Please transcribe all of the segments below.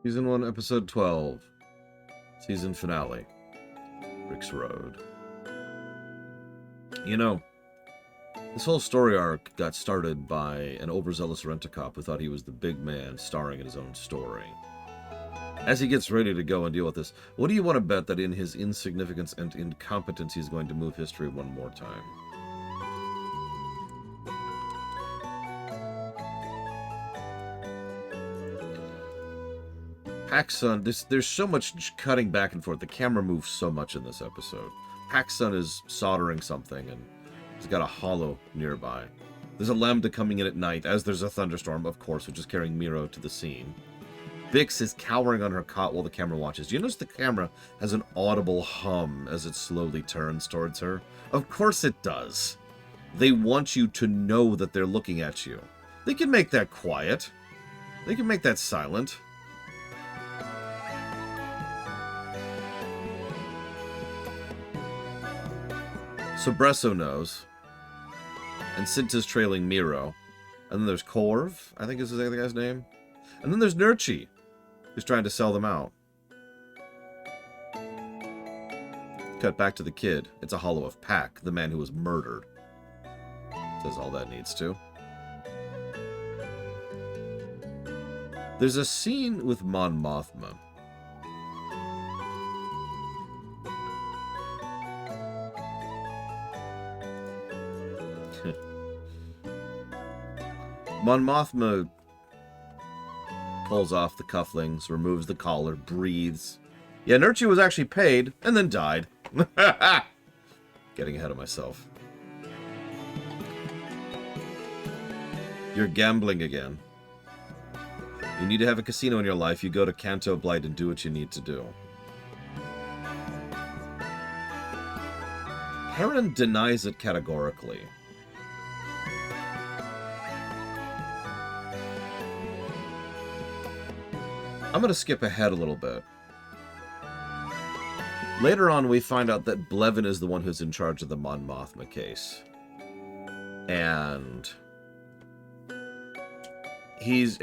Season 1, Episode 12. Season finale. Rick's Road. You know, this whole story arc got started by an overzealous rent-a-cop who thought he was the big man starring in his own story. As he gets ready to go and deal with this, what do you want to bet that in his insignificance and incompetence he's going to move history one more time? Paxson, there's so much cutting back and forth. The camera moves so much in this episode. Paxson is soldering something, and he's got a hollow nearby. There's a lambda coming in at night, as there's a thunderstorm, of course, which is carrying Miro to the scene. Bix is cowering on her cot while the camera watches. Do you notice the camera has an audible hum as it slowly turns towards her? Of course it does. They want you to know that they're looking at you. They can make that quiet. They can make that silent. So Bresso knows, and Cinta's trailing Miro, and then there's Corv, I think is the other guy's name, and then there's Nurchi, who's trying to sell them out. Cut back to the kid. It's a hollow of Pac, the man who was murdered. Says all that needs to. There's a scene with Mon Mothma. Mon Mothma pulls off the cufflinks, removes the collar, breathes. Yeah, Nurchi was actually paid, and then died. Getting ahead of myself. You're gambling again. You need to have a casino in your life, you go to Canto Blight and do what you need to do. Perrin denies it categorically. I'm going to skip ahead a little bit. Later on, we find out that Blevin is the one who's in charge of the Mon Mothma case. And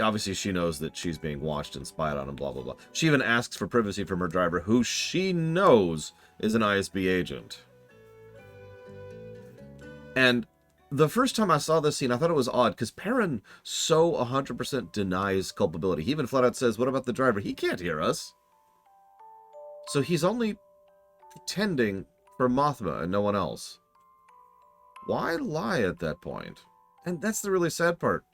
obviously she knows that she's being watched and spied on and blah, blah, blah. She even asks for privacy from her driver, who she knows is an ISB agent. And the first time I saw this scene, I thought it was odd, because Perrin so 100% denies culpability. He even flat out says, what about the driver? He can't hear us. So he's only pretending for Mothma and no one else. Why lie at that point? And that's the really sad part.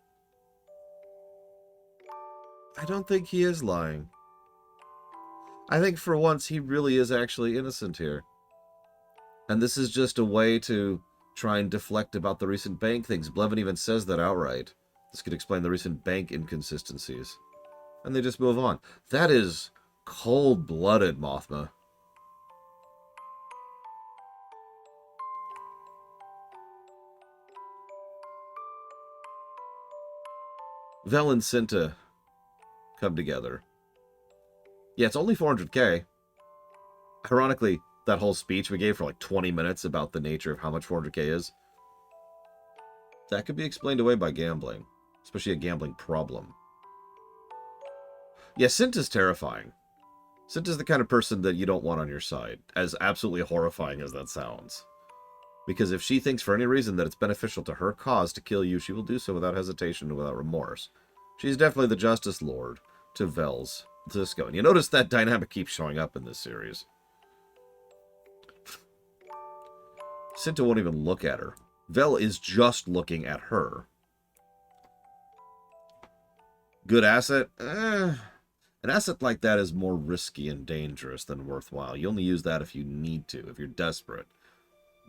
I don't think he is lying. I think for once he really is actually innocent here. And this is just a way to try and deflect about the recent bank things. Blevin even says that outright. This could explain the recent bank inconsistencies. And they just move on. That is cold-blooded, Mothma. Vel and Cinta come together. Yeah, it's only 400k. Ironically, that whole speech we gave for like 20 minutes about the nature of how much 400k is, that could be explained away by gambling. Especially a gambling problem. Yeah, Cinta's terrifying. Cinta's the kind of person that you don't want on your side, as absolutely horrifying as that sounds. Because if she thinks for any reason that it's beneficial to her cause to kill you, she will do so without hesitation and without remorse. She's definitely the Justice Lord to Vel's Cisco. And you notice that dynamic keeps showing up in this series. Cinta won't even look at her. Vel is just looking at her. Good asset? An asset like that is more risky and dangerous than worthwhile. You only use that if you need to, if you're desperate.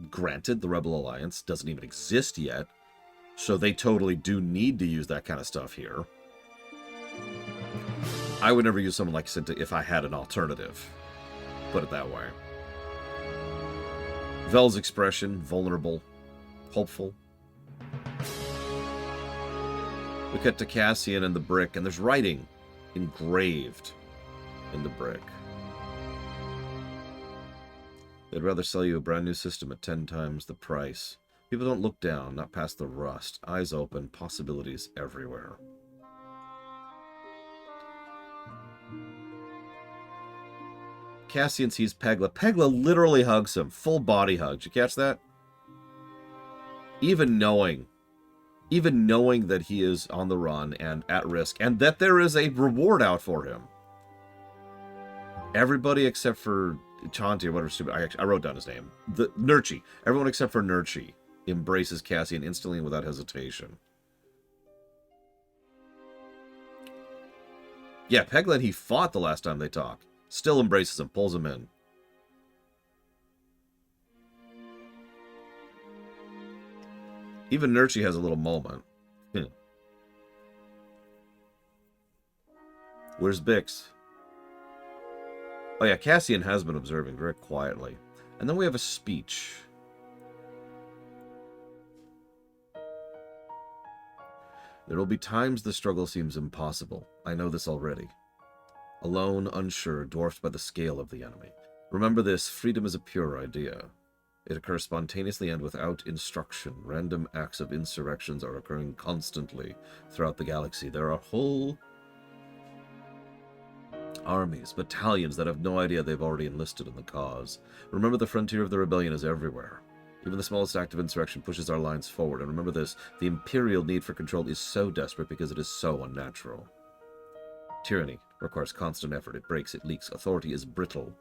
Granted, the Rebel Alliance doesn't even exist yet, so they totally do need to use that kind of stuff here. I would never use someone like Cinta if I had an alternative. Put it that way. Vel's expression, vulnerable, hopeful. We cut to Cassian and the brick, and there's writing engraved in the brick. They'd rather sell you a brand new system at 10 times the price. People don't look down, not past the rust. Eyes open, possibilities everywhere. Cassian sees Pegla. Pegla literally hugs him. Full body hug. Did you catch that? Even knowing that he is on the run and at risk, and that there is a reward out for him. Everybody except for Chanti, or whatever stupid... I wrote down his name. Nurchi. Everyone except for Nurchi embraces Cassian instantly and without hesitation. Yeah, Pegla, he fought the last time they talked. Still embraces him, pulls him in. Even Nurchi has a little moment. Where's Bix? Oh yeah, Cassian has been observing very quietly. And then we have a speech. There will be times the struggle seems impossible. I know this already. Alone, unsure, dwarfed by the scale of the enemy. Remember this, freedom is a pure idea. It occurs spontaneously and without instruction. Random acts of insurrections are occurring constantly throughout the galaxy. There are whole armies, battalions that have no idea they've already enlisted in the cause. Remember, the frontier of the rebellion is everywhere. Even the smallest act of insurrection pushes our lines forward. And remember this, the imperial need for control is so desperate because it is so unnatural. Tyranny requires constant effort. It breaks, it leaks. Authority is brittle.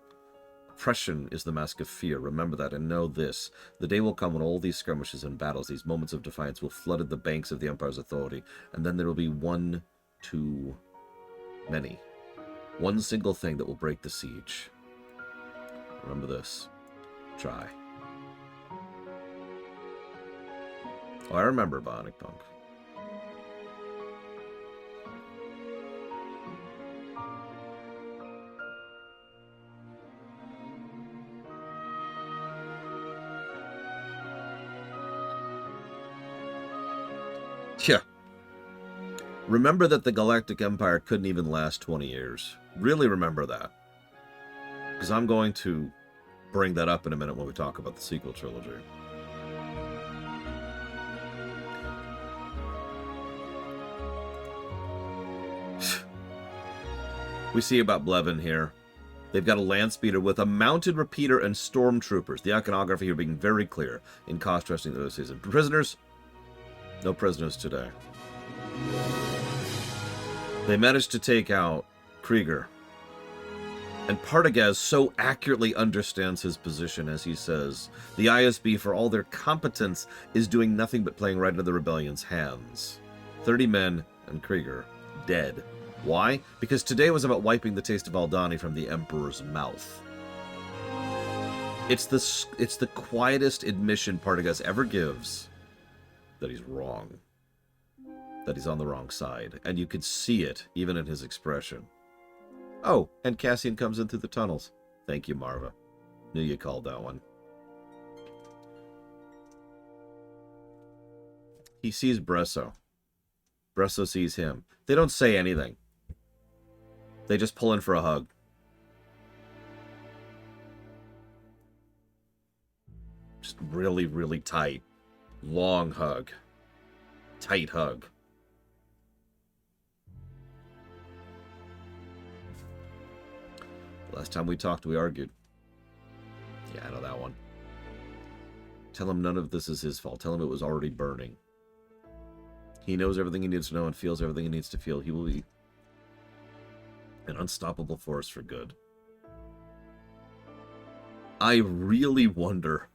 Oppression is the mask of fear. Remember that, and know this. The day will come when all these skirmishes and battles, these moments of defiance, will flood the banks of the Empire's authority, and then there will be one too many. One single thing that will break the siege. Remember this. Try. Oh, I remember Bionic Punk. Yeah. Remember that the Galactic Empire couldn't even last 20 years. Really remember that. Because I'm going to bring that up in a minute when we talk about the sequel trilogy. We see about Blevin here. They've got a land speeder with a mounted repeater and stormtroopers. The iconography here being very clear in contrasting the other season. Prisoners? No prisoners today. They managed to take out Krieger. And Partagaz so accurately understands his position as he says, the ISB, for all their competence, is doing nothing but playing right into the rebellion's hands. 30 men and Krieger dead. Why? Because today was about wiping the taste of Aldhani from the Emperor's mouth. It's the quietest admission Partagaz ever gives that he's wrong. That he's on the wrong side. And you could see it, even in his expression. Oh, and Cassian comes in through the tunnels. Thank you, Marva. Knew you called that one. He sees Bresso. Bresso sees him. They don't say anything. They just pull in for a hug. Just really, really tight. Long hug. Tight hug. Last time we talked, we argued. Yeah, I know that one. Tell him none of this is his fault. Tell him it was already burning. He knows everything he needs to know and feels everything he needs to feel. He will be an unstoppable force for good. I really wonder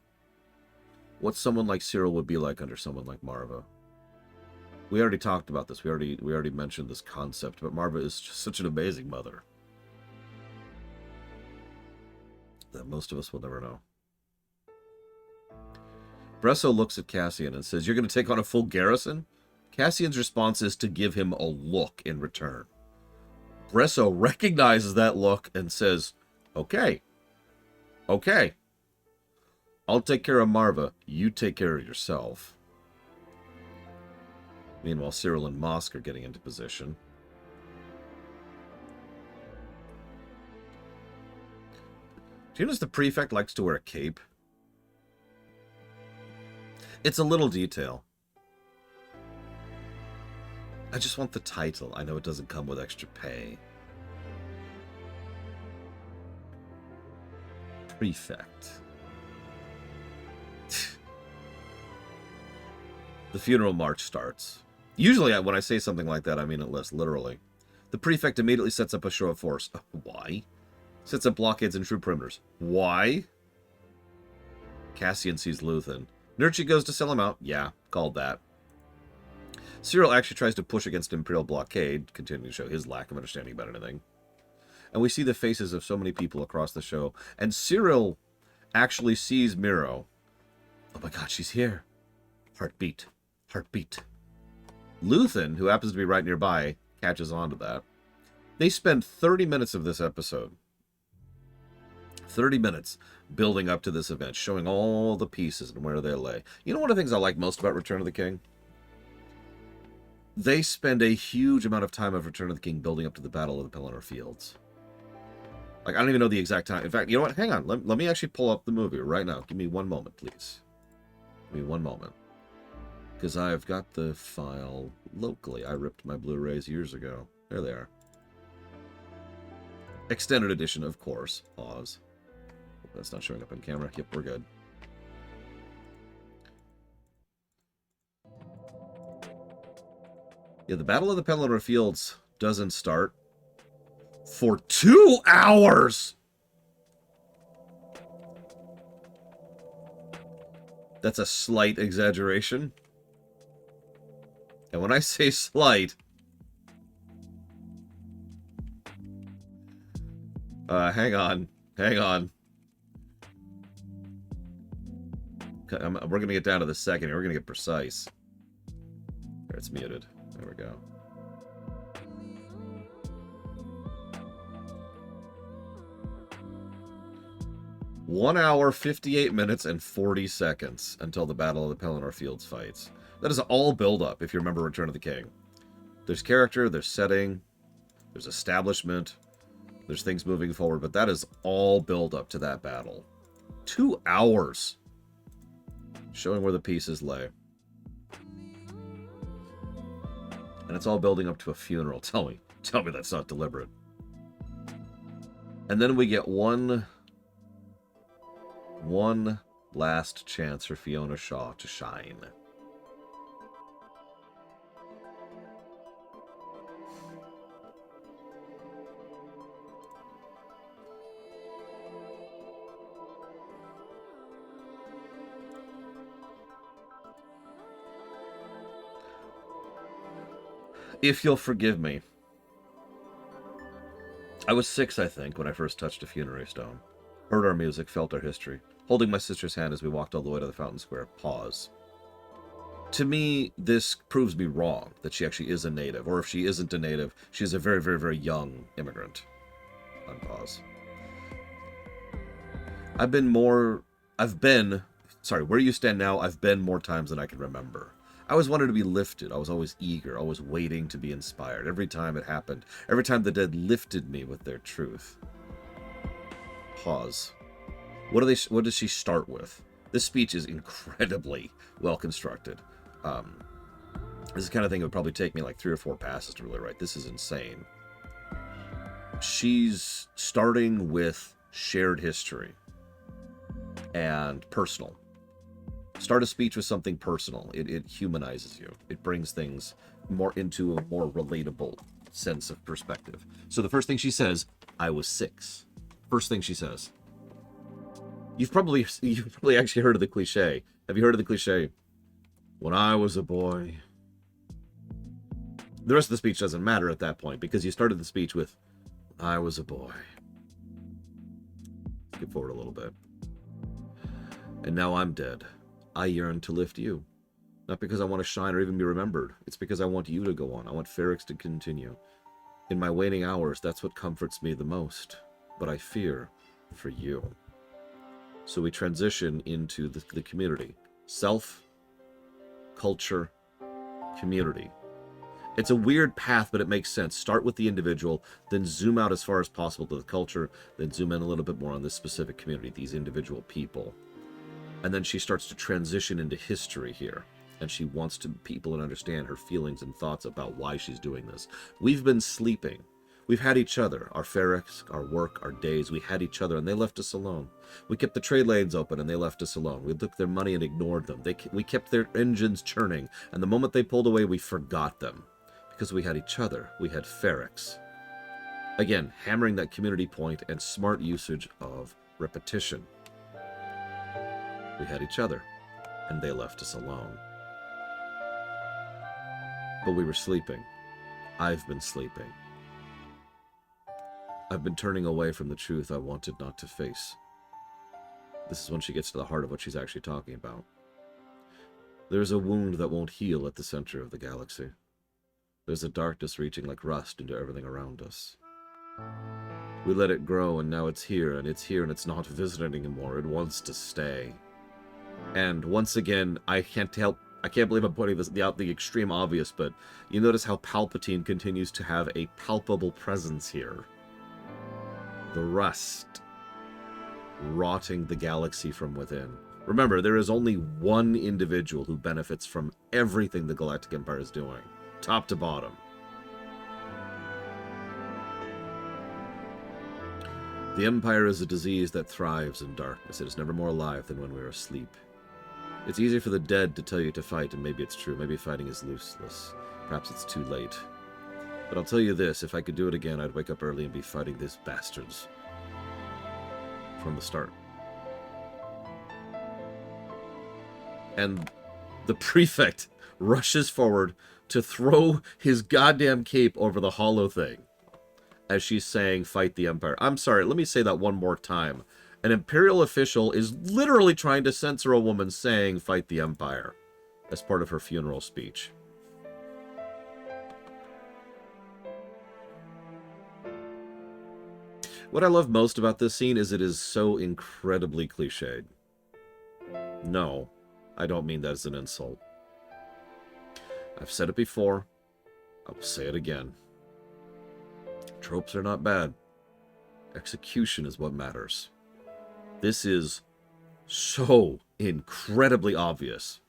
what someone like Cyril would be like under someone like Marva. We already talked about this. We already mentioned this concept, but Marva is just such an amazing mother that most of us will never know. Bresso looks at Cassian and says, "You're going to take on a full garrison?" Cassian's response is to give him a look in return. Bresso recognizes that look and says, okay. Okay. I'll take care of Marva. You take care of yourself. Meanwhile, Cyril and Mosk are getting into position. Do you notice the prefect likes to wear a cape? It's a little detail. I just want the title. I know it doesn't come with extra pay. Prefect. The funeral march starts. Usually, when I say something like that, I mean it less literally. The prefect immediately sets up a show of force. Why? Sets up blockades and troop perimeters. Why? Cassian sees Luthen. Nurchi goes to sell him out. Yeah, called that. Cyril actually tries to push against Imperial blockade, continuing to show his lack of understanding about anything. And we see the faces of so many people across the show. And Cyril actually sees Miro. Oh my god, she's here. Heartbeat. Heartbeat. Luthen, who happens to be right nearby, catches on to that. They spend 30 minutes of this episode. 30 minutes building up to this event, showing all the pieces and where they lay. You know one of the things I like most about Return of the King? They spend a huge amount of time of Return of the King building up to the Battle of the Pelennor Fields. Like, I don't even know the exact time. In fact, you know what? Hang on. Let me actually pull up the movie right now. Give me one moment, please. Give me one moment. Because I've got the file locally. I ripped my Blu-rays years ago. There they are. Extended edition, of course. Pause. That's not showing up on camera. Yep, we're good. Yeah, the Battle of the Pelennor Fields doesn't start for 2 hours! That's a slight exaggeration. And when I say slight, hang on. We're going to get down to the second here. We're going to get precise. There, it's muted. There we go. One hour, 58 minutes, and 40 seconds until the Battle of the Pelennor Fields fights. That is all build-up, if you remember Return of the King. There's character, there's setting, there's establishment, there's things moving forward, but that is all build-up to that battle. 2 hours! Showing where the pieces lay. And it's all building up to a funeral. Tell me that's not deliberate. And then we get one last chance for Fiona Shaw to shine. If you'll forgive me, I was 6, I think, when I first touched a funerary stone. Heard our music, felt our history. Holding my sister's hand as we walked all the way to the fountain square. Pause. To me, this proves me wrong, that she actually is a native. Or if she isn't a native, she is a very, very, very young immigrant. Unpause. Where you stand now, I've been more times than I can remember. I always wanted to be lifted. I was always eager, always waiting to be inspired. Every time it happened, every time the dead lifted me with their truth. Pause. What does she start with? This speech is incredibly well constructed. This is the kind of thing that would probably take me like 3 or 4 passes to really write. This is insane. She's starting with shared history and personal. Start a speech with something personal. It humanizes you. It brings things more into a more relatable sense of perspective. So the first thing she says, I was 6. First thing she says. You've probably actually heard of the cliche. Have you heard of the cliche? When I was a boy. The rest of the speech doesn't matter at that point because you started the speech with, I was a boy. Skip forward a little bit. And now I'm dead. I yearn to lift you. Not because I want to shine or even be remembered. It's because I want you to go on. I want Ferrix to continue. In my waning hours, that's what comforts me the most. But I fear for you. So we transition into the community. Self, culture, community. It's a weird path, but it makes sense. Start with the individual, then zoom out as far as possible to the culture, then zoom in a little bit more on this specific community, these individual people. And then she starts to transition into history here. And she wants people to understand her feelings and thoughts about why she's doing this. We've been sleeping. We've had each other, our ferrex, our work, our days. We had each other, and they left us alone. We kept the trade lanes open, and they left us alone. We took their money and ignored them. We kept their engines churning, and the moment they pulled away, we forgot them. Because we had each other. We had ferrex. Again, hammering that community point and smart usage of repetition. We had each other, and they left us alone. But we were sleeping. I've been sleeping. I've been turning away from the truth I wanted not to face. This is when she gets to the heart of what she's actually talking about. There's a wound that won't heal at the center of the galaxy. There's a darkness reaching like rust into everything around us. We let it grow, and now it's here, and it's not visiting anymore. It wants to stay. And once again, I can't believe I'm putting this out the extreme obvious, but you notice how Palpatine continues to have a palpable presence here. The rust, rotting the galaxy from within. Remember, there is only one individual who benefits from everything the Galactic Empire is doing, top to bottom. The Empire is a disease that thrives in darkness. It is never more alive than when we are asleep. It's easy for the dead to tell you to fight, and maybe it's true. Maybe fighting is useless. Perhaps it's too late. But I'll tell you this, if I could do it again, I'd wake up early and be fighting these bastards. From the start. And the prefect rushes forward to throw his goddamn cape over the hollow thing. As she's saying, fight the Empire. I'm sorry, let me say that one more time. An Imperial official is literally trying to censor a woman saying, fight the Empire. As part of her funeral speech. What I love most about this scene is it is so incredibly cliched. No, I don't mean that as an insult. I've said it before. I will say it again. Tropes are not bad. Execution is what matters. This is so incredibly obvious.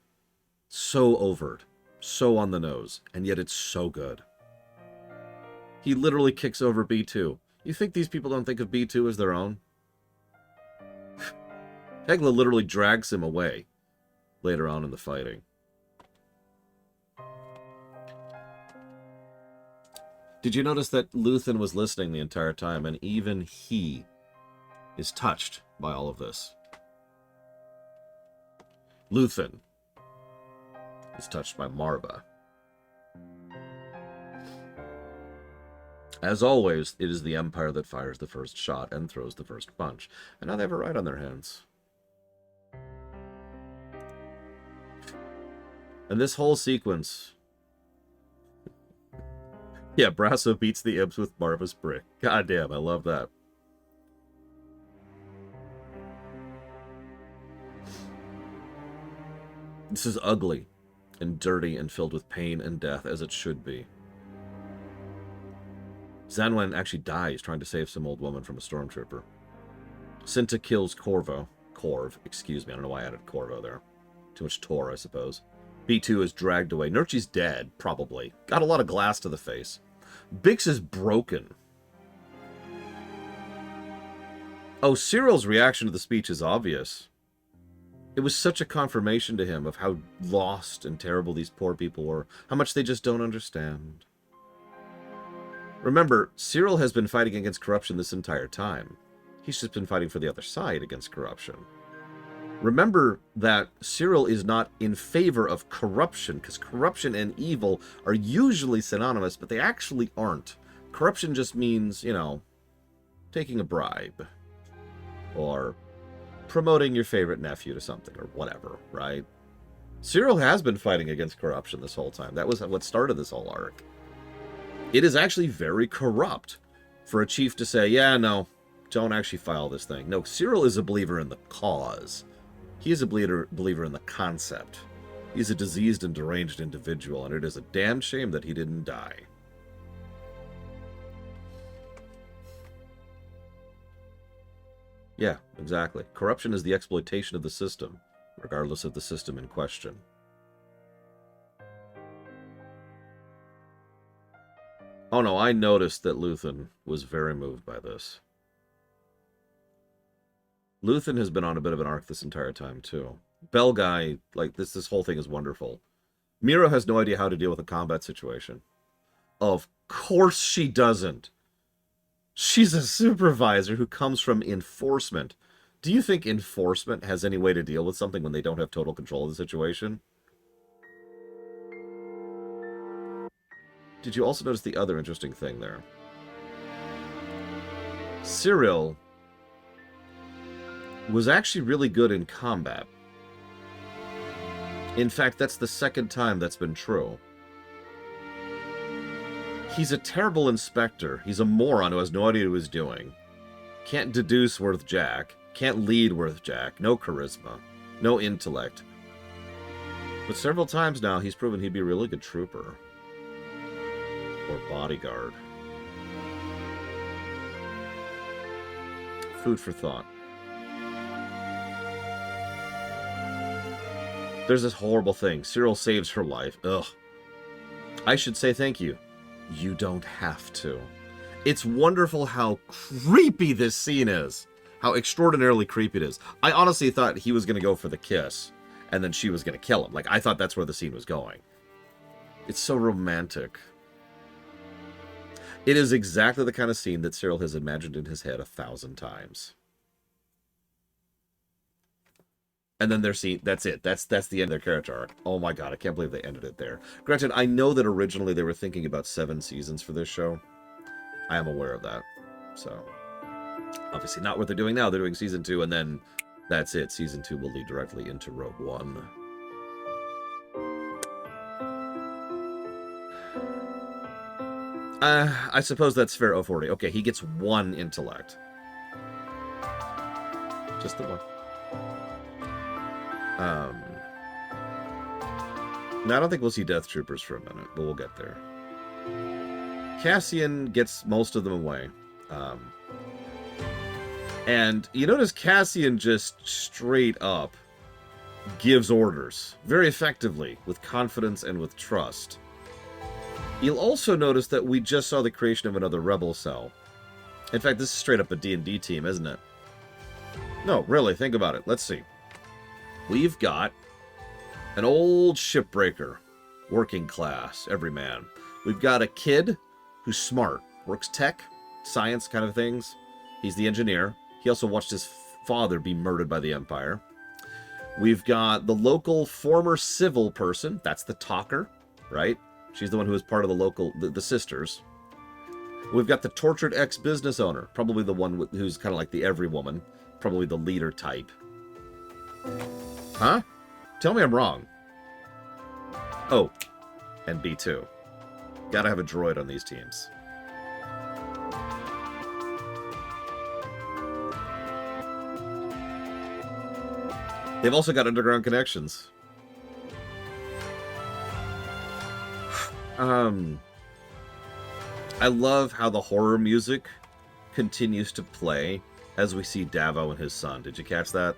So overt. So on the nose. And yet it's so good. He literally kicks over B2. You think these people don't think of B2 as their own? Hegla literally drags him away later on in the fighting. Did you notice that Luthen was listening the entire time, and even he is touched by all of this? Luthen is touched by Marva. As always, it is the Empire that fires the first shot and throws the first punch. And now they have a right on their hands. And this whole sequence... Yeah, Brasso beats the imps with Marva's brick. God damn, I love that. This is ugly and dirty and filled with pain and death, as it should be. Zanwen actually dies trying to save some old woman from a stormtrooper. Cinta kills Corv, excuse me, I don't know why I added Corvo there. Too much Tor, I suppose. B2 is dragged away. Nurchi's dead, probably. Got a lot of glass to the face. Bix is broken. Oh, Cyril's reaction to the speech is obvious. It was such a confirmation to him of how lost and terrible these poor people were. How much they just don't understand. Remember, Cyril has been fighting against corruption this entire time. He's just been fighting for the other side against corruption. Remember that Cyril is not in favor of corruption, because corruption and evil are usually synonymous, but they actually aren't. Corruption just means, you know, taking a bribe. Or promoting your favorite nephew to something, or whatever, right? Cyril has been fighting against corruption this whole time. That was what started this whole arc. It is actually very corrupt for a chief to say, yeah, no, don't actually file this thing. No, Cyril is a believer in the cause. He is a believer in the concept. He's a diseased and deranged individual, and it is a damn shame that he didn't die. Yeah, exactly. Corruption is the exploitation of the system, regardless of the system in question. Oh no, I noticed that Luthen was very moved by this. Luthen has been on a bit of an arc this entire time, too. Bell guy, like, this whole thing is wonderful. Mira has no idea how to deal with a combat situation. Of course she doesn't. She's a supervisor who comes from enforcement. Do you think enforcement has any way to deal with something when they don't have total control of the situation? Did you also notice the other interesting thing there? Cyril was actually really good in combat. In fact, that's the second time that's been true. He's a terrible inspector. He's a moron who has no idea what he's doing. Can't deduce worth jack. Can't lead worth jack. No charisma. No intellect. But several times now, he's proven he'd be a really good trooper. Or bodyguard. Food for thought. There's this horrible thing. Cyril saves her life. Ugh. I should say thank you. You don't have to. It's wonderful how creepy this scene is. How extraordinarily creepy it is. I honestly thought he was going to go for the kiss, and then she was going to kill him. Like, I thought that's where the scene was going. It's so romantic. It is exactly the kind of scene that Cyril has imagined in his head 1,000 times. And then their scene, that's it. That's the end of their character arc. Oh my god, I can't believe they ended it there. Granted, I know that originally they were thinking about 7 seasons for this show. I am aware of that. So, obviously not what they're doing now. They're doing season 2, and then that's it. Season 2 will lead directly into Rogue One. I suppose that's fair. 040. Okay, he gets 1 intellect. Just the 1. Now, I don't think we'll see Death Troopers for a minute, but we'll get there. Cassian gets most of them away. And you notice Cassian just straight up gives orders very effectively, with confidence and with trust. You'll also notice that we just saw the creation of another rebel cell. In fact, this is straight up a D&D team, isn't it? No, really, think about it. Let's see. We've got an old shipbreaker, working class, everyman. We've got a kid who's smart, works tech, science kind of things. He's the engineer. He also watched his father be murdered by the Empire. We've got the local former civil person. That's the talker, right? She's the one who was part of the local, the sisters. We've got the tortured ex-business owner, probably the one who's kind of like the every woman, probably the leader type. Huh? Tell me I'm wrong. Oh, and B2. Gotta have a droid on these teams. They've also got underground connections. I love how the horror music continues to play as we see Davo and his son. Did you catch that?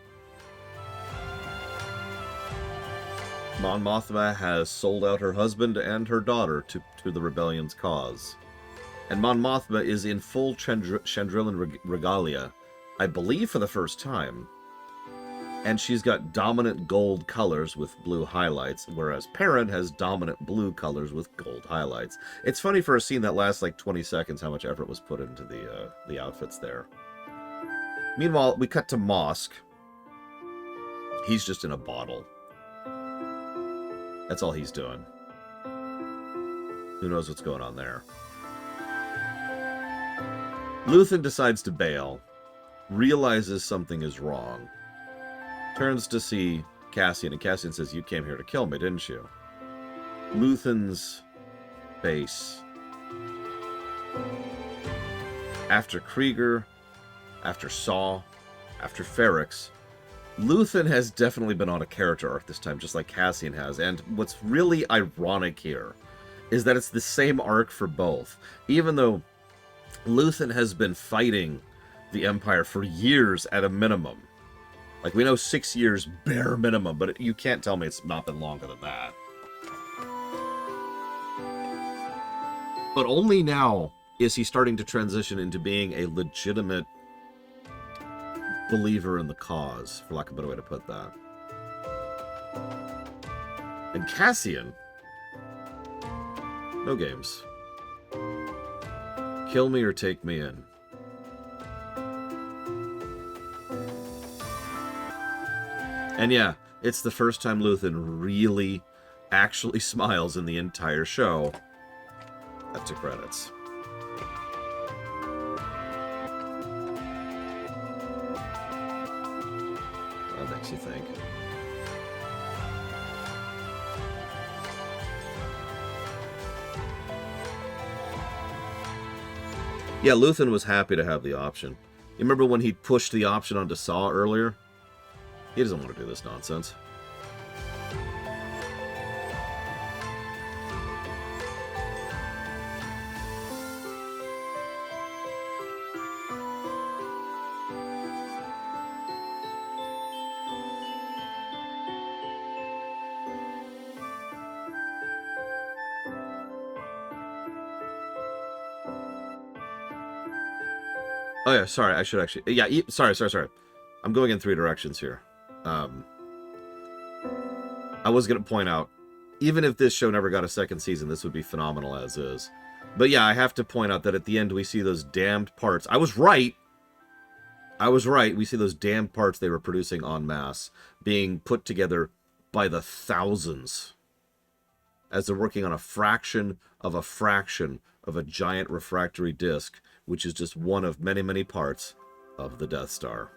Mon Mothma has sold out her husband and her daughter to the rebellion's cause. And Mon Mothma is in full Chandrilan regalia, I believe for the first time. And she's got dominant gold colors with blue highlights, whereas Perrin has dominant blue colors with gold highlights. It's funny for a scene that lasts like 20 seconds how much effort was put into the outfits there. Meanwhile, we cut to Mosk. He's just in a bottle. That's all he's doing. Who knows what's going on there? Luthen decides to bail, realizes something is wrong, turns to see Cassian, and Cassian says, "You came here to kill me, didn't you?" Luthen's face. After Krieger, after Saw, after Ferrix, Luthen has definitely been on a character arc this time, just like Cassian has. And what's really ironic here is that it's the same arc for both. Even though Luthen has been fighting the Empire for years at a minimum. Like, we know 6 years bare minimum, but you can't tell me it's not been longer than that. But only now is he starting to transition into being a legitimate believer in the cause, for lack of a better way to put that. And Cassian, no games. Kill me or take me in. And yeah, it's the first time Luthen really actually smiles in the entire show. Up to credits. That makes you think. Yeah, Luthen was happy to have the option. You remember when he pushed the option onto Saw earlier? He doesn't want to do this nonsense. Oh yeah, sorry, I should actually... Yeah, sorry. I'm going in 3 directions here. I was going to point out, even if this show never got a second season, this would be phenomenal as is. But yeah, I have to point out that at the end we see those damned parts. I was right! We see those damned parts they were producing en masse being put together by the thousands as they're working on a fraction of a giant refractory disk, which is just one of many, many parts of the Death Star.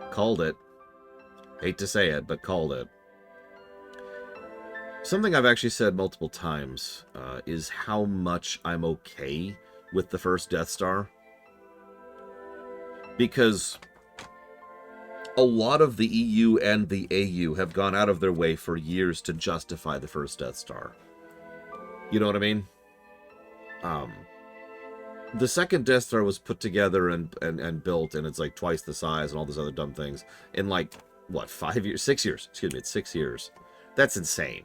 Called it. Hate to say it, but called it. Something I've actually said multiple times is how much I'm okay with the first Death Star. Because a lot of the EU and the AU have gone out of their way for years to justify the first Death Star. You know what I mean? The second Death Star was put together and built, and it's like twice the size and all those other dumb things in like, what, 5 years? 6 years. Excuse me, it's 6 years. That's insane.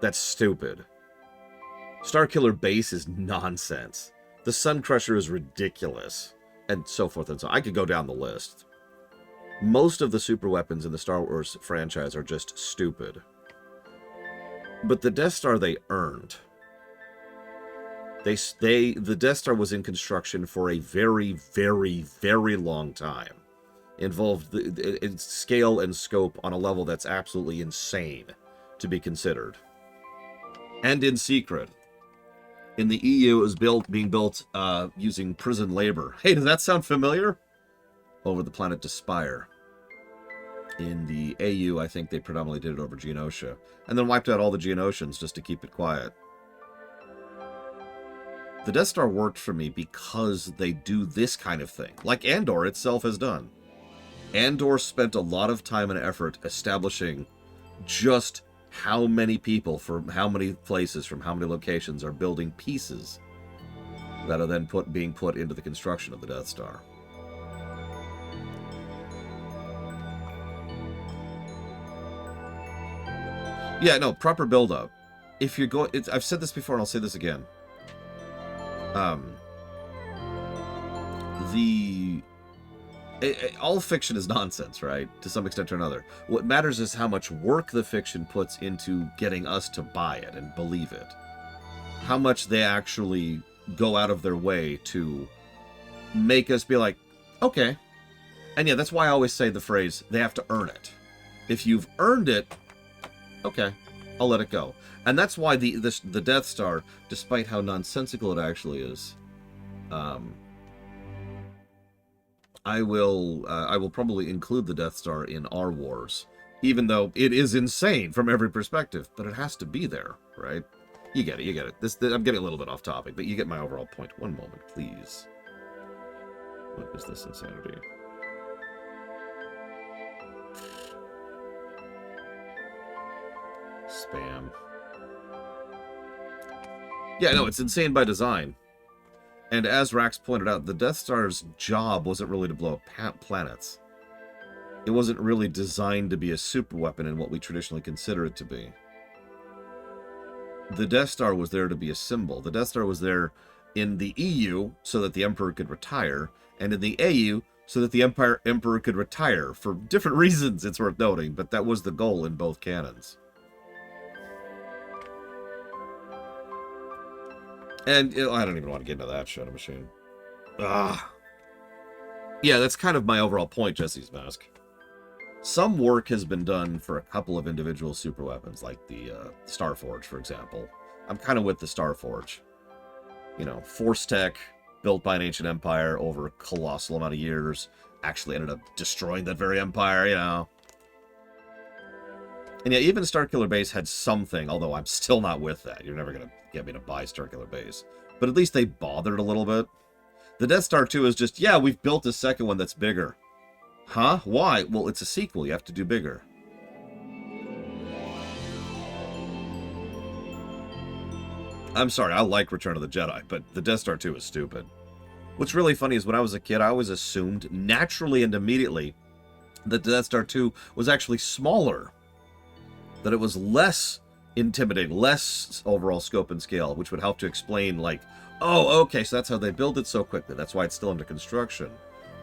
That's stupid. Starkiller Base is nonsense. The Sun Crusher is ridiculous. And so forth and so on. I could go down the list. Most of the super weapons in the Star Wars franchise are just stupid. But the Death Star they earned. The Death Star was in construction for a very, very, very long time. Involved in scale and scope on a level that's absolutely insane to be considered. And in secret. In the EU, it was being built using prison labor. Hey, does that sound familiar? Over the planet Despire. In the AU, I think they predominantly did it over Geonosia. And then wiped out all the Geonosians just to keep it quiet. The Death Star worked for me because they do this kind of thing, like Andor itself has done. Andor spent a lot of time and effort establishing just how many people from how many places, from how many locations are building pieces that are then being put into the construction of the Death Star. Yeah, no, proper build-up. If you're going... I've said this before and I'll say this again. All fiction is nonsense, right? To some extent or another. What matters is how much work the fiction puts into getting us to buy it and believe it. How much they actually go out of their way to make us be like, okay. And yeah, that's why I always say the phrase, they have to earn it. If you've earned it, okay, I'll let it go. And that's why the Death Star, despite how nonsensical it actually is, I will probably include the Death Star in our wars, even though it is insane from every perspective. But it has to be there, right? You get it. I'm getting a little bit off topic, but you get my overall point. One moment, please. What is this insanity? Spam. Yeah, no, it's insane by design. And as Rax pointed out, the Death Star's job wasn't really to blow up planets. It wasn't really designed to be a superweapon in what we traditionally consider it to be. the Death Star was there to be a symbol. The Death Star was there in the EU so that the Emperor could retire, and in the AU so that the Emperor could retire for different reasons, it's worth noting, but that was the goal in both canons. And I don't even want to get into that Shadow Machine. Yeah, that's kind of my overall point, Jesse's Mask. Some work has been done for a couple of individual super weapons, like the Starforge, for example. I'm kind of with the Starforge. You know, Force Tech, built by an ancient empire over a colossal amount of years, actually ended up destroying that very empire, you know. And yeah, even Starkiller Base had something, although I'm still not with that. You're never going to get me to buy Starkiller Base. But at least they bothered a little bit. The Death Star 2 is just, yeah, we've built a second one that's bigger. Huh? Why? Well, it's a sequel. You have to do bigger. I'm sorry, I like Return of the Jedi, but the Death Star 2 is stupid. What's really funny is when I was a kid, I always assumed, naturally and immediately, that the Death Star 2 was actually smaller. That it was less intimidating, less overall scope and scale, which would help to explain, like, oh, okay, so that's how they build it so quickly. That's why it's still under construction.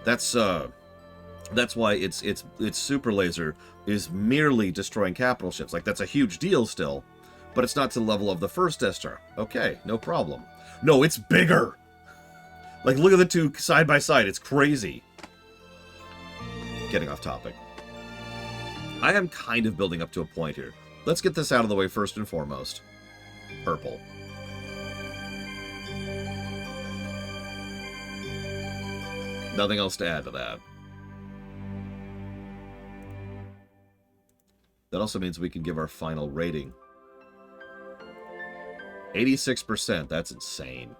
That's why its super laser is merely destroying capital ships. Like, that's a huge deal still, but it's not to the level of the first Death Star. Okay, no problem. No, it's bigger! Like, look at the two side by side. It's crazy. Getting off topic. I am kind of building up to a point here. Let's get this out of the way first and foremost. Purple. Nothing else to add to that. That also means we can give our final rating. 86%. That's insane.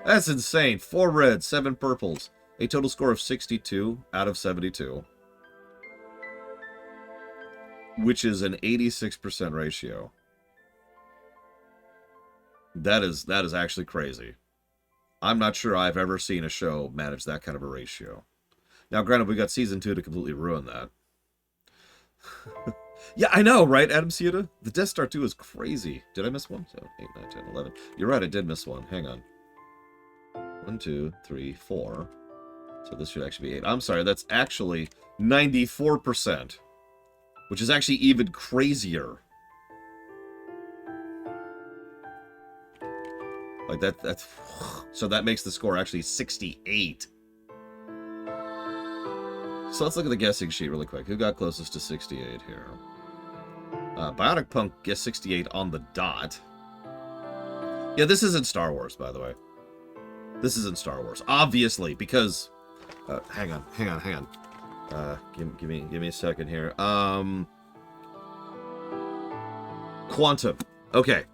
That's insane. 4 reds, 7 purples. A total score of 62 out of 72. Which is an 86% ratio. That is actually crazy. I'm not sure I've ever seen a show manage that kind of a ratio. Now, granted, we got Season 2 to completely ruin that. Yeah, I know, right, Adam Ciuta? The Death Star 2 is crazy. Did I miss one? So, 8, 9, 10, 11. You're right, I did miss one. Hang on. 1, 2, 3, 4. So this should actually be 8. I'm sorry, that's actually 94%. Which is actually even crazier. Like, that's... So that makes the score actually 68. So let's look at the guessing sheet really quick. Who got closest to 68 here? Bionic Punk guessed 68 on the dot. Yeah, this isn't Star Wars, by the way. This isn't Star Wars. Obviously, because... hang on. Give me a second here. Quantum. Okay.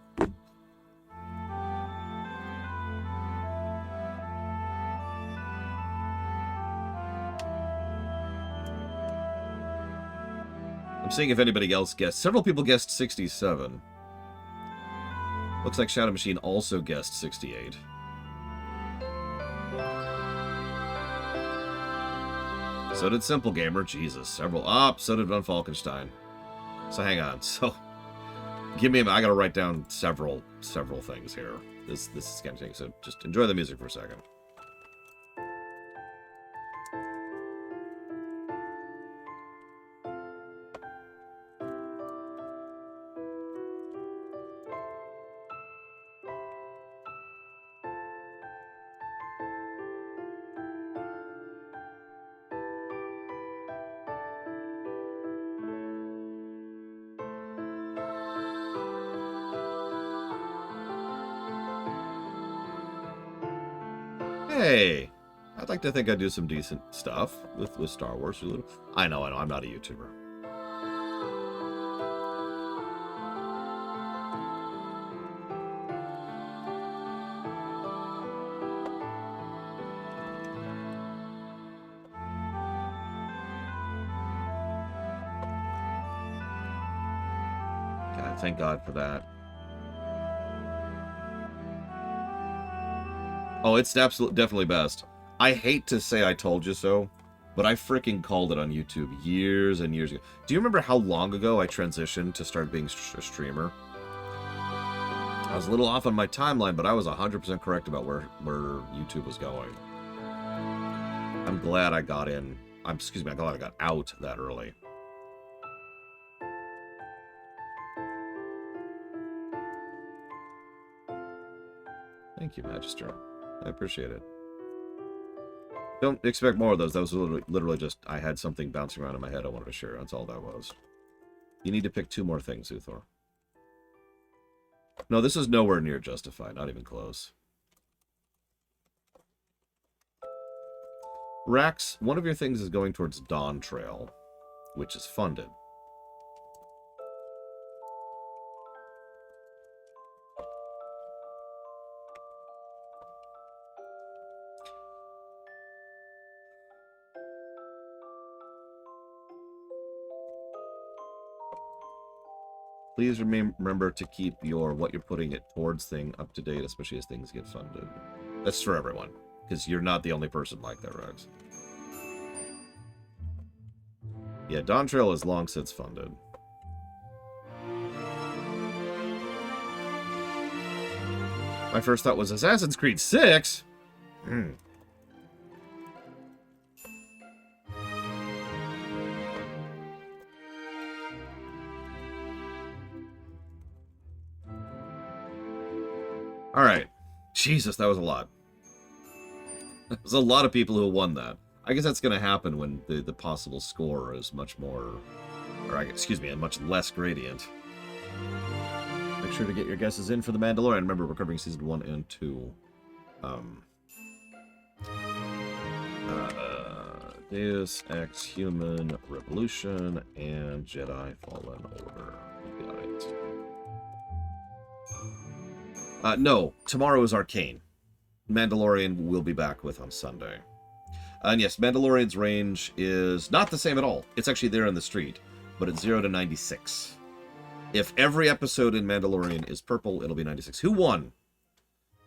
I'm seeing if anybody else guessed. Several people guessed 67. Looks like Shadow Machine also guessed 68. So did Simple Gamer. Jesus, several. So did Von Falkenstein. So hang on. So, give me a minute. I gotta write down several things here. This is gonna take. So just enjoy the music for a second. Hey, I'd like to think I do some decent stuff with Star Wars. I know, I'm not a YouTuber. God, thank God for that. Oh, it's absolutely definitely best. I hate to say I told you so, But I freaking called it on YouTube years and years ago. Do you remember how long ago I transitioned to start being a streamer? I was a little off on my timeline, but I was 100% correct about where YouTube was going. I'm glad I got in. I'm glad I got out that early. Thank you, Magister. I appreciate it. Don't expect more of those. That was literally just, I had something bouncing around in my head I wanted to share. That's all that was. You need to pick 2 more things, Uthor. No, this is nowhere near justified. Not even close. Rax, one of your things is going towards Dawn Trail, which is funded. Please remember to keep what you're putting it towards thing up to date, especially as things get funded. That's for everyone, because you're not the only person like that, Rex. Yeah, Dawn Trail is long since funded. My first thought was Assassin's Creed 6? Alright. Jesus, that was a lot. There's a lot of people who won that. I guess that's going to happen when the possible score is much more... Or, excuse me, a much less gradient. Make sure to get your guesses in for The Mandalorian. Remember, we're covering Season 1 and 2. Deus Ex Human Revolution and Jedi Fallen Order. We got it. No, tomorrow is Arcane. Mandalorian will be back with on Sunday. And yes, Mandalorian's range is not the same at all. It's actually there in the street, but it's 0 to 96. If every episode in Mandalorian is purple, it'll be 96. Who won?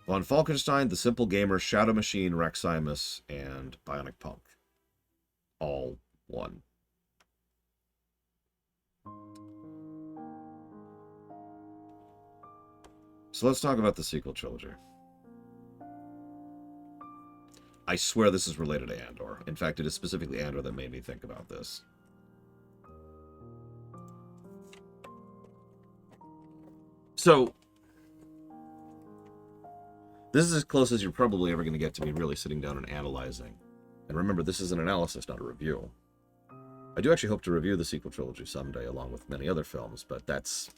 Von Falkenstein, The Simple Gamer, Shadow Machine, Reximus, and Bionic Punk. All won. So let's talk about the sequel trilogy. I swear this is related to Andor. In fact, it is specifically Andor that made me think about this. So, this is as close as you're probably ever going to get to me really sitting down and analyzing. And remember, this is an analysis, not a review. I do actually hope to review the sequel trilogy someday, along with many other films, but that's...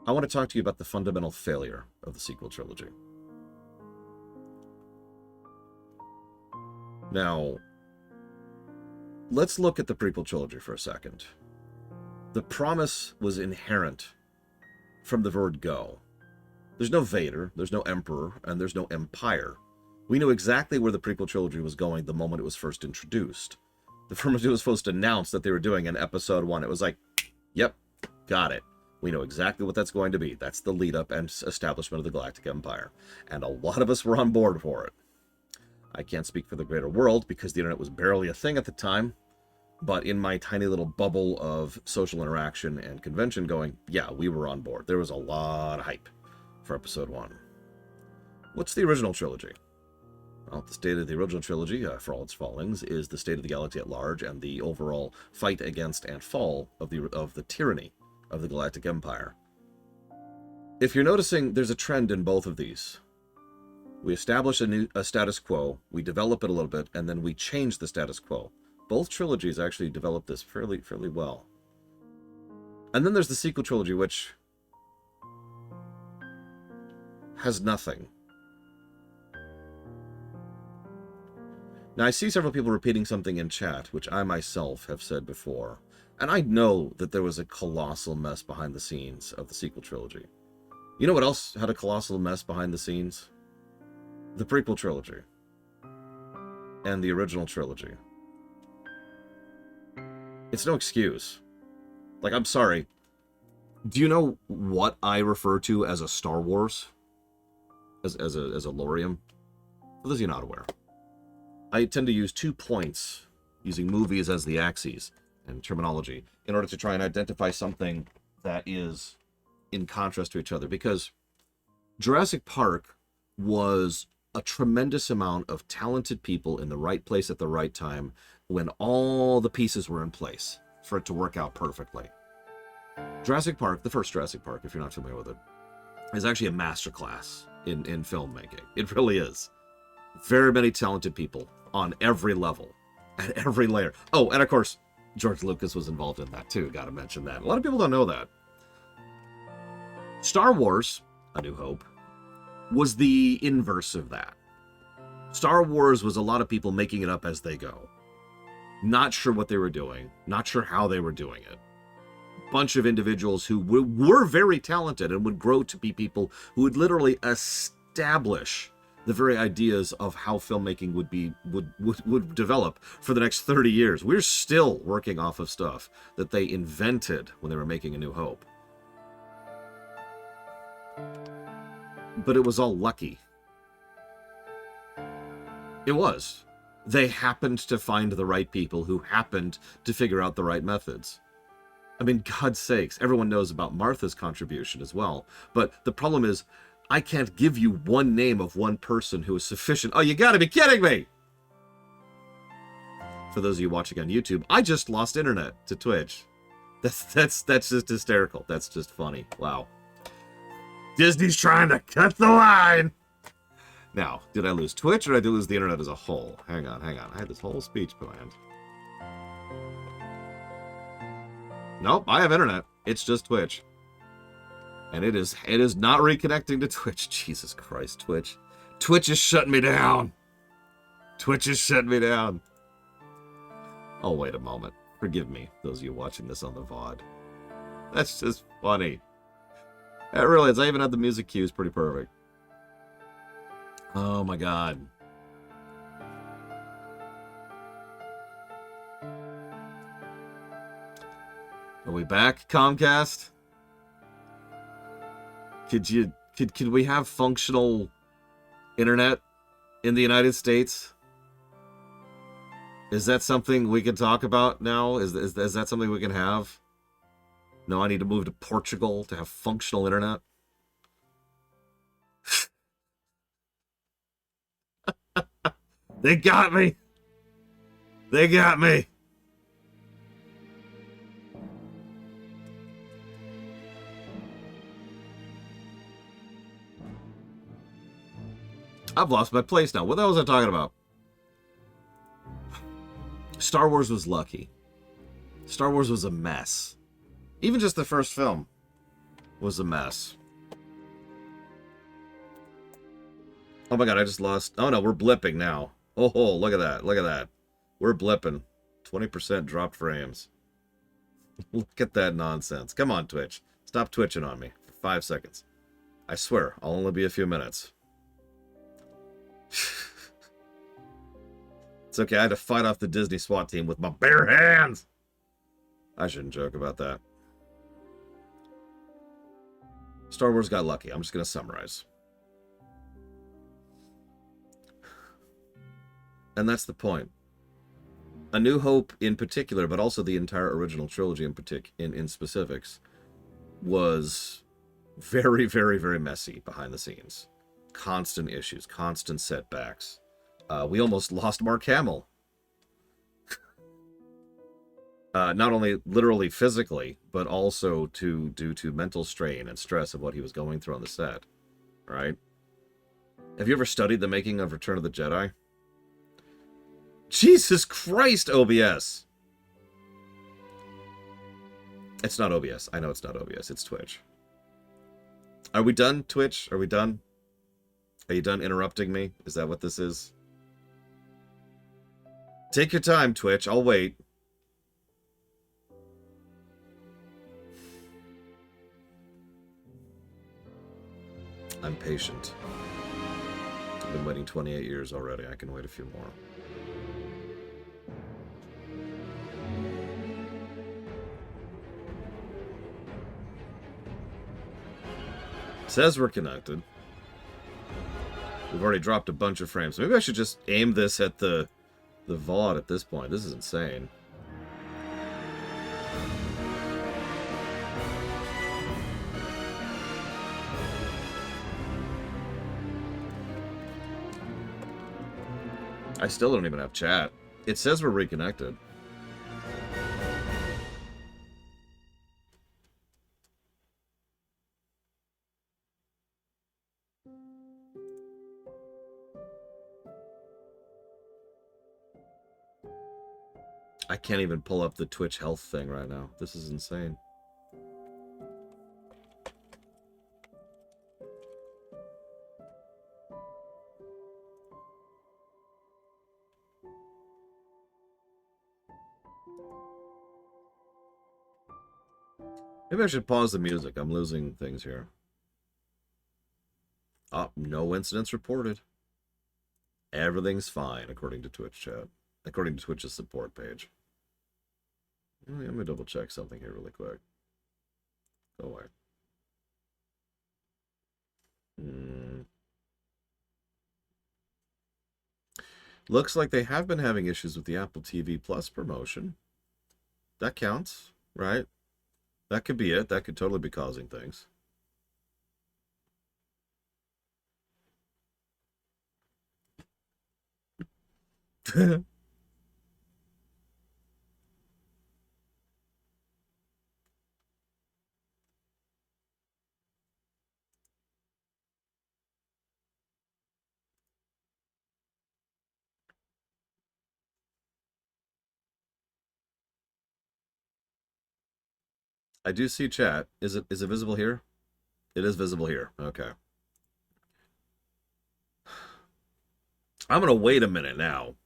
I want to talk to you about the fundamental failure of the sequel trilogy. Now, let's look at the prequel trilogy for a second. The promise was inherent from the word go. There's no Vader, there's no Emperor, and there's no Empire. We knew exactly where the prequel trilogy was going the moment it was first introduced. The moment it was supposed to announce that they were doing in episode 1, it was like, yep, got it. We know exactly what that's going to be. That's the lead-up and establishment of the Galactic Empire. And a lot of us were on board for it. I can't speak for the greater world, because the internet was barely a thing at the time. But in my tiny little bubble of social interaction and convention going, yeah, we were on board. There was a lot of hype for episode 1. What's the original trilogy? Well, the state of the original trilogy, for all its fallings, is the state of the galaxy at large and the overall fight against and fall of the tyranny of the Galactic Empire. If you're noticing, there's a trend in both of these. We establish a status quo, we develop it a little bit, and then we change the status quo. Both trilogies actually develop this fairly well. And then there's the sequel trilogy, which has nothing. Now, I see several people repeating something in chat, which I myself have said before. And I know that there was a colossal mess behind the scenes of the sequel trilogy. You know what else had a colossal mess behind the scenes? The prequel trilogy. And the original trilogy. It's no excuse. Like, I'm sorry. Do you know what I refer to as a Star Wars? As a lorium? For those of you not aware. I tend to use 2 points, using movies as the axes and terminology, in order to try and identify something that is in contrast to each other. Because Jurassic Park was a tremendous amount of talented people in the right place at the right time when all the pieces were in place for it to work out perfectly. Jurassic Park, the first Jurassic Park, if you're not familiar with it, is actually a masterclass in filmmaking. It really is. Very many talented people on every level, at every layer. Oh, and of course, George Lucas was involved in that too. Gotta mention that. A lot of people don't know that. Star Wars, A New Hope, was the inverse of that. Star Wars was a lot of people making it up as they go. Not sure what they were doing. Not sure how they were doing it. Bunch of individuals who were very talented and would grow to be people who would literally establish the very ideas of how filmmaking would develop for the next 30 years. We're still working off of stuff that they invented when they were making A New Hope. But it was all lucky. It was. They happened to find the right people who happened to figure out the right methods. I mean, God's sakes, everyone knows about Martha's contribution as well. But the problem is, I can't give you one name of one person who is sufficient. Oh, you gotta be kidding me! For those of you watching on YouTube, I just lost internet to Twitch. That's just hysterical. That's just funny. Wow. Disney's trying to cut the line! Now, did I lose Twitch or did I lose the internet as a whole? Hang on. I had this whole speech planned. Nope, I have internet. It's just Twitch. And it is not reconnecting to Twitch. Jesus Christ, Twitch. Twitch is shutting me down. Twitch is shutting me down. Oh, wait a moment. Forgive me, those of you watching this on the VOD. That's just funny. It really is. I even had the music cues pretty perfect. Oh my God. Are we back, Comcast? Could we have functional internet in the United States? Is that something we can talk about now? Is that something we can have? No, I need to move to Portugal to have functional internet. They got me. They got me. I've lost my place now. What the hell was I talking about? Star Wars was lucky. Star Wars was a mess. Even just the first film was a mess. Oh my God, I just lost. Oh no, we're blipping now. Oh, look at that. Look at that. We're blipping. 20% dropped frames. Look at that nonsense. Come on, Twitch. Stop twitching on me for 5 seconds. I swear, I'll only be a few minutes. It's okay, I had to fight off the Disney SWAT team with my bare hands. I shouldn't joke about that. Star Wars got lucky. I'm just going to summarize. And that's the point. A New Hope in particular, but also the entire original trilogy in specifics, was very, very, very messy behind the scenes. Constant issues, constant setbacks. We almost lost Mark Hamill. Not only literally physically, but also due to mental strain and stress of what he was going through on the set. Right? Have you ever studied the making of Return of the Jedi? Jesus Christ, OBS! It's not OBS. I know it's not OBS. It's Twitch. Are we done, Twitch? Are we done? Are you done interrupting me? Is that what this is? Take your time, Twitch. I'll wait. I'm patient. I've been waiting 28 years already. I can wait a few more. Says we're connected. We've already dropped a bunch of frames. Maybe I should just aim this at the The VOD at this point. This is insane. I still don't even have chat. It says we're reconnected. I can't even pull up the Twitch health thing right now. This is insane. Maybe I should pause the music. I'm losing things here. Oh, no incidents reported. Everything's fine, according to Twitch chat. According to Twitch's support page. Let me double check something here really quick. Go away. Looks like they have been having issues with the Apple TV Plus promotion. That counts, right? That could be it. That could totally be causing things. I do see chat. Is it visible here? It is visible here. Okay. I'm gonna wait a minute now.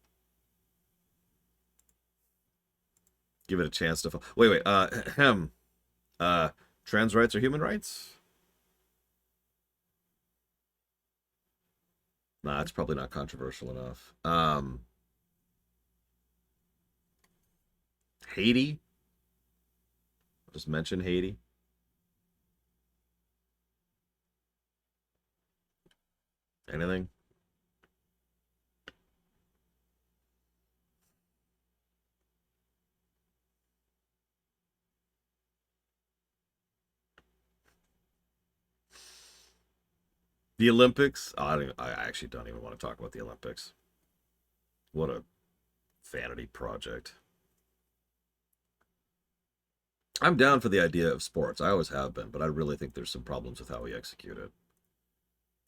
Give it a chance to. Wait. Trans rights are human rights? Nah, it's probably not controversial enough. Haiti. Just mention Haiti. Anything? The Olympics? Oh, I actually don't even want to talk about the Olympics. What a vanity project. I'm down for the idea of sports. I always have been, but I really think there's some problems with how we execute it.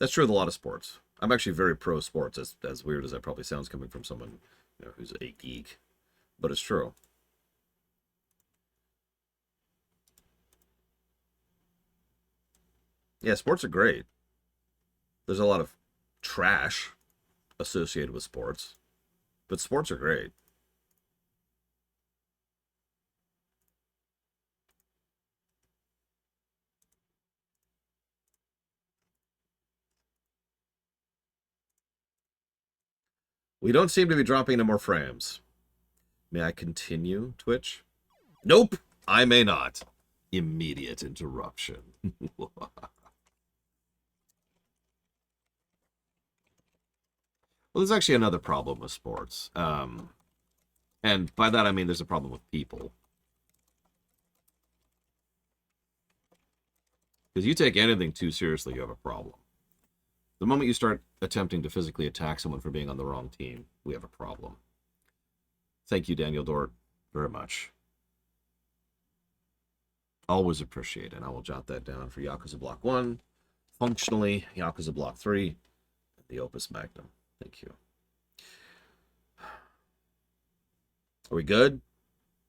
That's true with a lot of sports. I'm actually very pro sports, as weird as that probably sounds coming from someone who's a geek, but it's true. Yeah, sports are great. There's a lot of trash associated with sports, but sports are great. We don't seem to be dropping any more frames. May I continue, Twitch? Nope, I may not. Immediate interruption. Well, there's actually another problem with sports. And by that I mean there's a problem with people. Because you take anything too seriously, you have a problem. The moment you start attempting to physically attack someone for being on the wrong team, we have a problem. Thank you, Daniel Dort, very much. Always appreciate it. I will jot that down for Yakuza Block 1, functionally Yakuza Block 3, and the Opus Magnum. Thank you. Are we good?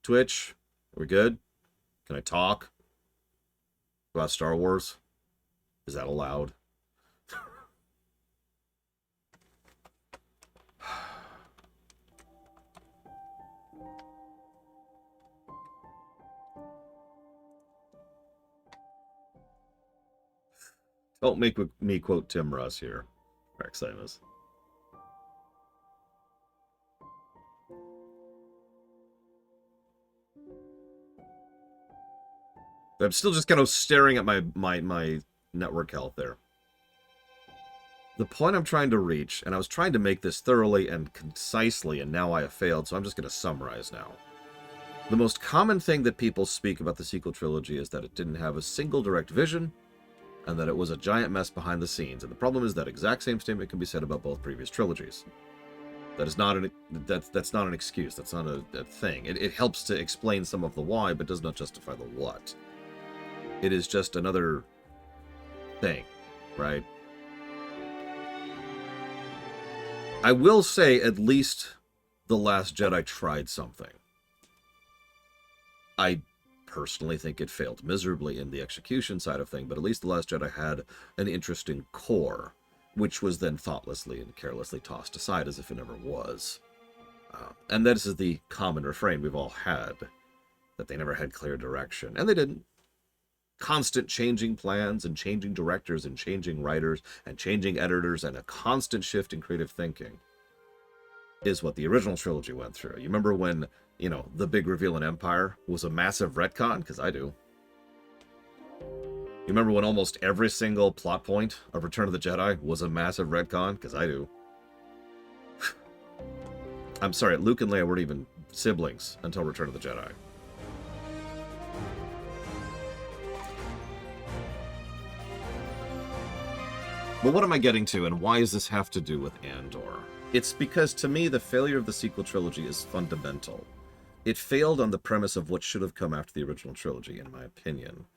Twitch? Are we good? Can I talk about Star Wars? Is that allowed? Don't make me quote Tim Russ here. Reximus. I'm still just kind of staring at my network health there. The point I'm trying to reach, and I was trying to make this thoroughly and concisely, and now I have failed, so I'm just going to summarize now. The most common thing that people speak about the sequel trilogy is that it didn't have a single direct vision, and that it was a giant mess behind the scenes. And the problem is that exact same statement can be said about both previous trilogies. That is not that's not an excuse. That's not a thing. It helps to explain some of the why, but does not justify the what. It is just another thing, right? I will say at least The Last Jedi tried something. I personally think it failed miserably in the execution side of things, but at least The Last Jedi had an interesting core, which was then thoughtlessly and carelessly tossed aside as if it never was. And that is the common refrain we've all had, that they never had clear direction. And they didn't. Constant changing plans and changing directors and changing writers and changing editors and a constant shift in creative thinking is what the original trilogy went through. You remember when, you know, the big reveal in Empire was a massive retcon? Because I do. You remember when almost every single plot point of Return of the Jedi was a massive retcon? Because I do. I'm sorry, Luke and Leia weren't even siblings until Return of the Jedi. But what am I getting to, and why does this have to do with Andor? It's because, to me, the failure of the sequel trilogy is fundamental. It failed on the premise of what should have come after the original trilogy, in my opinion.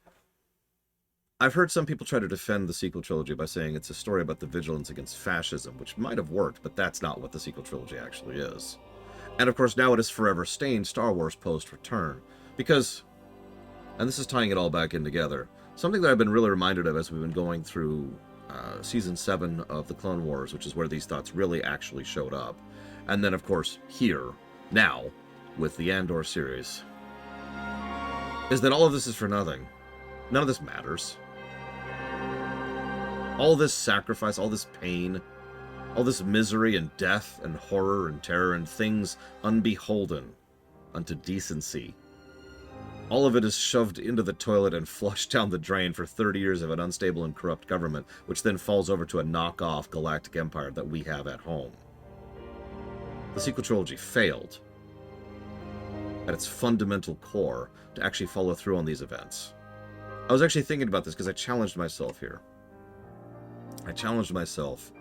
I've heard some people try to defend the sequel trilogy by saying it's a story about the vigilance against fascism, which might have worked, but that's not what the sequel trilogy actually is. And of course, now it has forever stained Star Wars post-Return. Because, and this is tying it all back in together, something that I've been really reminded of as we've been going through Season 7 of The Clone Wars, which is where these thoughts really actually showed up. And then, of course, here, now, with the Andor series, is that all of this is for nothing. None of this matters. All this sacrifice, all this pain, all this misery and death and horror and terror and things unbeholden unto decency, all of it is shoved into the toilet and flushed down the drain for 30 years of an unstable and corrupt government, which then falls over to a knockoff galactic empire that we have at home. The sequel trilogy failed at its fundamental core to actually follow through on these events. I was actually thinking about this because I challenged myself here. I challenged myself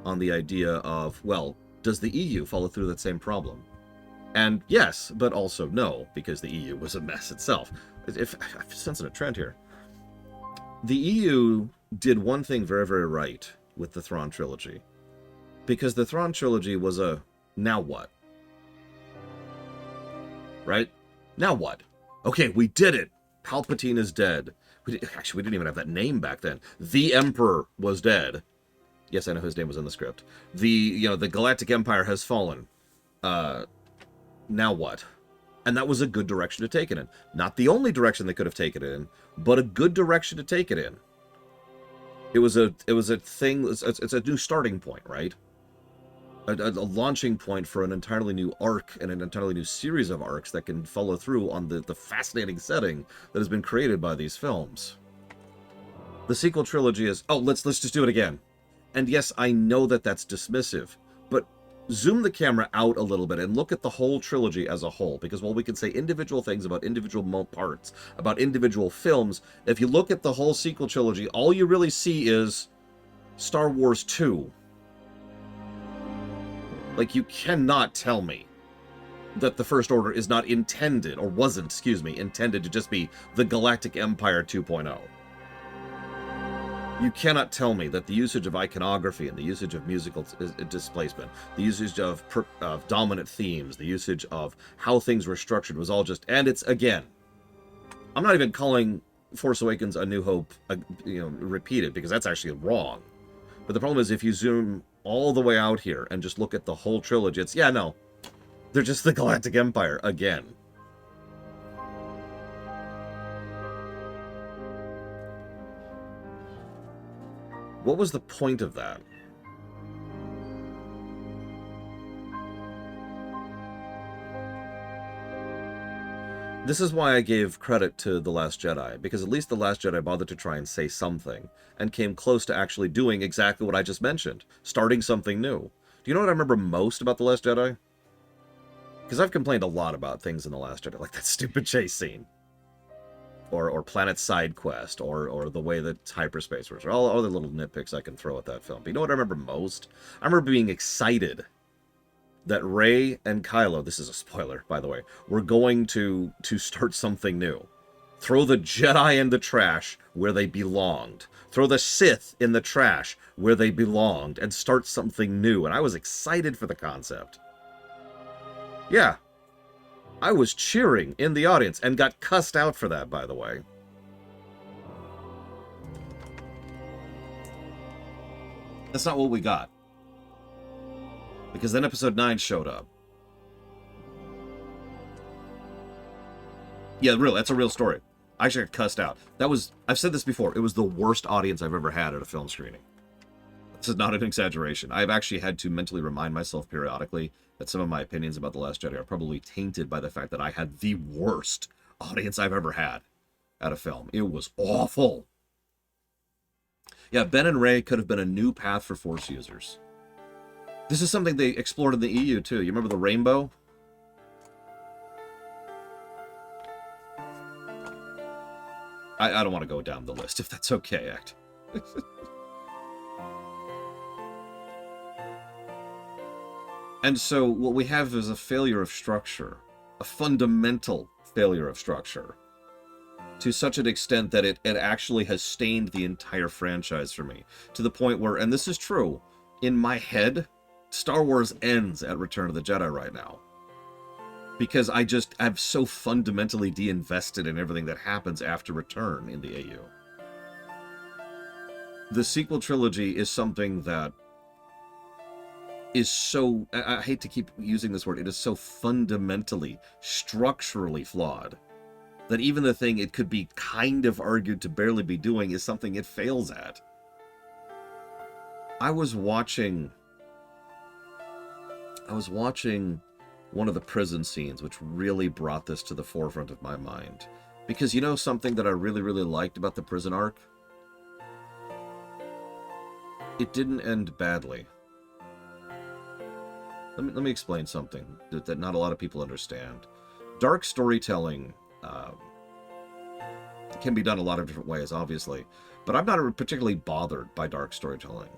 on the idea of, well, does the EU follow through that same problem? And yes, but also no, because the EU was a mess itself. I'm sensing a trend here. The EU did one thing very, very right with the Thrawn trilogy. Because the Thrawn trilogy was a, now what? Right? Now what? Okay, we did it. Palpatine is dead. Actually, we didn't even have that name back then. The Emperor was dead. Yes, I know his name was in the script. The Galactic Empire has fallen. Now what? And that was a good direction to take it in. Not the only direction they could have taken it in, but a good direction to take it in. It was a thing. It's a new starting point, right? A launching point for an entirely new arc and an entirely new series of arcs that can follow through on the fascinating setting that has been created by these films. The sequel trilogy is, oh, let's just do it again. And yes, I know that that's dismissive, but zoom the camera out a little bit and look at the whole trilogy as a whole, because while we can say individual things about individual parts, about individual films, if you look at the whole sequel trilogy, all you really see is Star Wars 2. Like, you cannot tell me that the First Order is not intended, or wasn't, intended to just be the Galactic Empire 2.0. You cannot tell me that the usage of iconography and the usage of musical displacement, the usage of dominant themes, the usage of how things were structured was all just, and it's, again, I'm not even calling Force Awakens A New Hope, repeated, because that's actually wrong. But the problem is, if you zoom all the way out here and just look at the whole trilogy, it's, yeah, no, they're just the Galactic Empire again. What was the point of that? This is why I gave credit to The Last Jedi, because at least The Last Jedi bothered to try and say something, and came close to actually doing exactly what I just mentioned, starting something new. Do you know what I remember most about The Last Jedi? Because I've complained a lot about things in The Last Jedi, like that stupid chase scene. Or Planet Side Quest, or the way that hyperspace works, or all other little nitpicks I can throw at that film. But you know what I remember most? I remember being excited that Rey and Kylo, this is a spoiler, by the way, were going to start something new. Throw the Jedi in the trash where they belonged. Throw the Sith in the trash where they belonged and start something new. And I was excited for the concept. Yeah. I was cheering in the audience and got cussed out for that, by the way. That's not what we got. Because then episode 9 showed up. Yeah, really, that's a real story. I actually got cussed out. That was, I've said this before, it was the worst audience I've ever had at a film screening. This is not an exaggeration. I've actually had to mentally remind myself periodically that some of my opinions about The Last Jedi are probably tainted by the fact that I had the worst audience I've ever had at a film. It was awful. Yeah, Ben and Rey could have been a new path for Force users. This is something they explored in the EU, too. You remember the rainbow? I don't want to go down the list, if that's okay, Act. And so what we have is a failure of structure. A fundamental failure of structure. To such an extent that it actually has stained the entire franchise for me. To the point where, and this is true, in my head, Star Wars ends at Return of the Jedi right now. Because I'm so fundamentally de-invested in everything that happens after Return in the AU. The sequel trilogy is something that is so, I hate to keep using this word, it is so fundamentally, structurally flawed, that even the thing it could be kind of argued to barely be doing is something it fails at. I was watching one of the prison scenes, which really brought this to the forefront of my mind. Because you know something that I really, really liked about the prison arc? It didn't end badly. Let me explain something that not a lot of people understand. Dark storytelling can be done a lot of different ways, obviously. But I'm not particularly bothered by dark storytelling.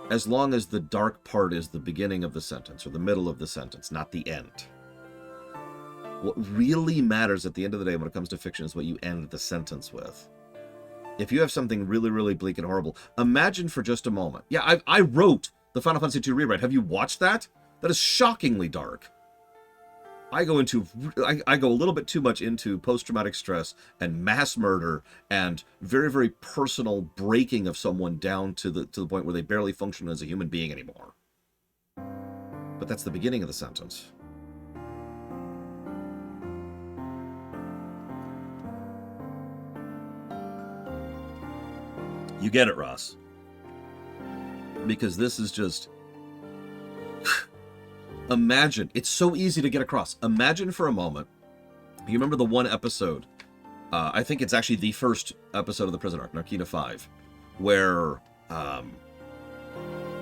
As long as the dark part is the beginning of the sentence, or the middle of the sentence, not the end. What really matters at the end of the day when it comes to fiction is what you end the sentence with. If you have something really, really bleak and horrible, imagine for just a moment. Yeah, I wrote the Final Fantasy II rewrite. Have you watched that? That is shockingly dark. I go a little bit too much into post-traumatic stress and mass murder and very, very personal breaking of someone down to the point where they barely function as a human being anymore. But that's the beginning of the sentence. You get it, Ross. Because this is just... Imagine, it's so easy to get across. Imagine for a moment, you remember the one episode, I think it's actually the first episode of the prison arc, Narkina 5, where,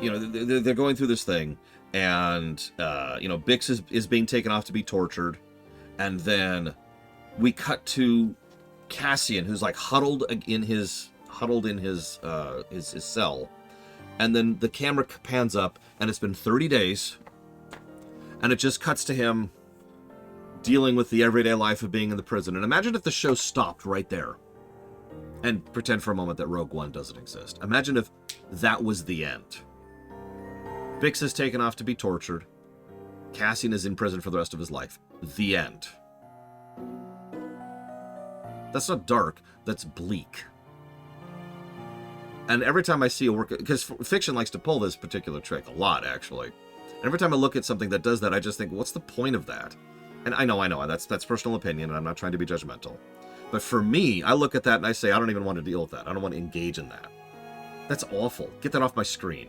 you know, they're going through this thing, and, you know, Bix is being taken off to be tortured, and then we cut to Cassian, who's like huddled in his cell, and then the camera pans up, and it's been 30 days, and it just cuts to him dealing with the everyday life of being in the prison. And imagine if the show stopped right there. And pretend for a moment that Rogue One doesn't exist. Imagine if that was the end. Bix is taken off to be tortured. Cassian is in prison for the rest of his life. The end. That's not dark, that's bleak. And every time I see a work... Because fiction likes to pull this particular trick a lot, actually. Every time I look at something that does that, I just think, what's the point of that? And I know, that's personal opinion, and I'm not trying to be judgmental. But for me, I look at that and I say, I don't even want to deal with that. I don't want to engage in that. That's awful. Get that off my screen.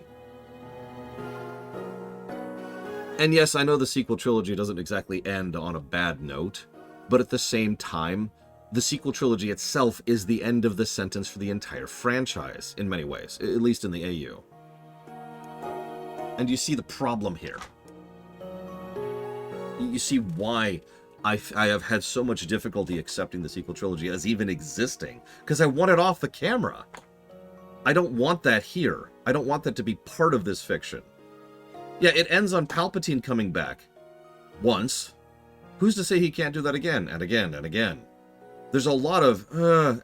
And yes, I know the sequel trilogy doesn't exactly end on a bad note, But at the same time, the sequel trilogy itself is the end of the sentence for the entire franchise, in many ways, at least in the AU. And you see the problem here. You see why I have had so much difficulty accepting the sequel trilogy as even existing, because I want it off the camera. I don't want that here. I don't want that to be part of this fiction. Yeah, it ends on Palpatine coming back. Once. Who's to say he can't do that again, and again, and again? There's a lot of,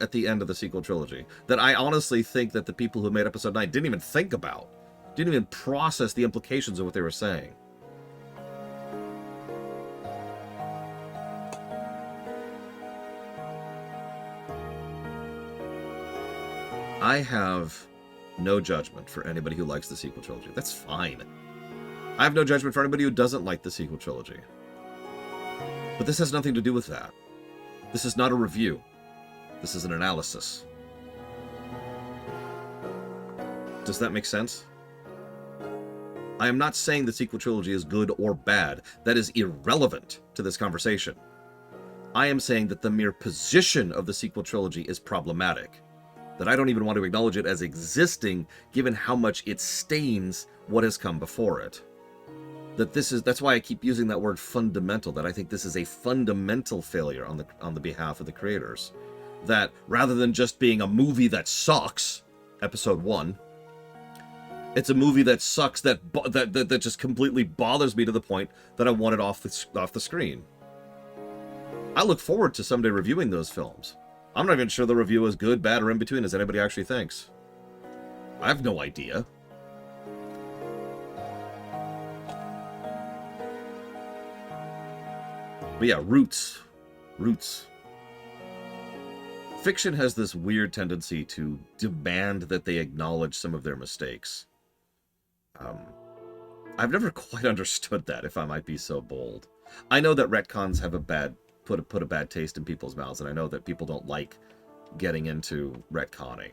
at the end of the sequel trilogy, that I honestly think that the people who made Episode 9 didn't even think about. Didn't even process the implications of what they were saying. I have no judgment for anybody who likes the sequel trilogy. That's fine. I have no judgment for anybody who doesn't like the sequel trilogy. But this has nothing to do with that. This is not a review. This is an analysis. Does that make sense? I am not saying the sequel trilogy is good or bad. That is irrelevant to this conversation. I am saying that the mere position of the sequel trilogy is problematic. That I don't even want to acknowledge it as existing, given how much it stains what has come before it. That's why I keep using that word fundamental, that I think this is a fundamental failure on the behalf of the creators. That rather than just being a movie that sucks, Episode 1, it's a movie that sucks that just completely bothers me to the point that I want it off the screen. I look forward to someday reviewing those films. I'm not even sure the review is good, bad, or in between as anybody actually thinks. I have no idea. But yeah, roots. Fiction has this weird tendency to demand that they acknowledge some of their mistakes. I've never quite understood that, if I might be so bold. I know that retcons have put a bad taste in people's mouths, and I know that people don't like getting into retconning.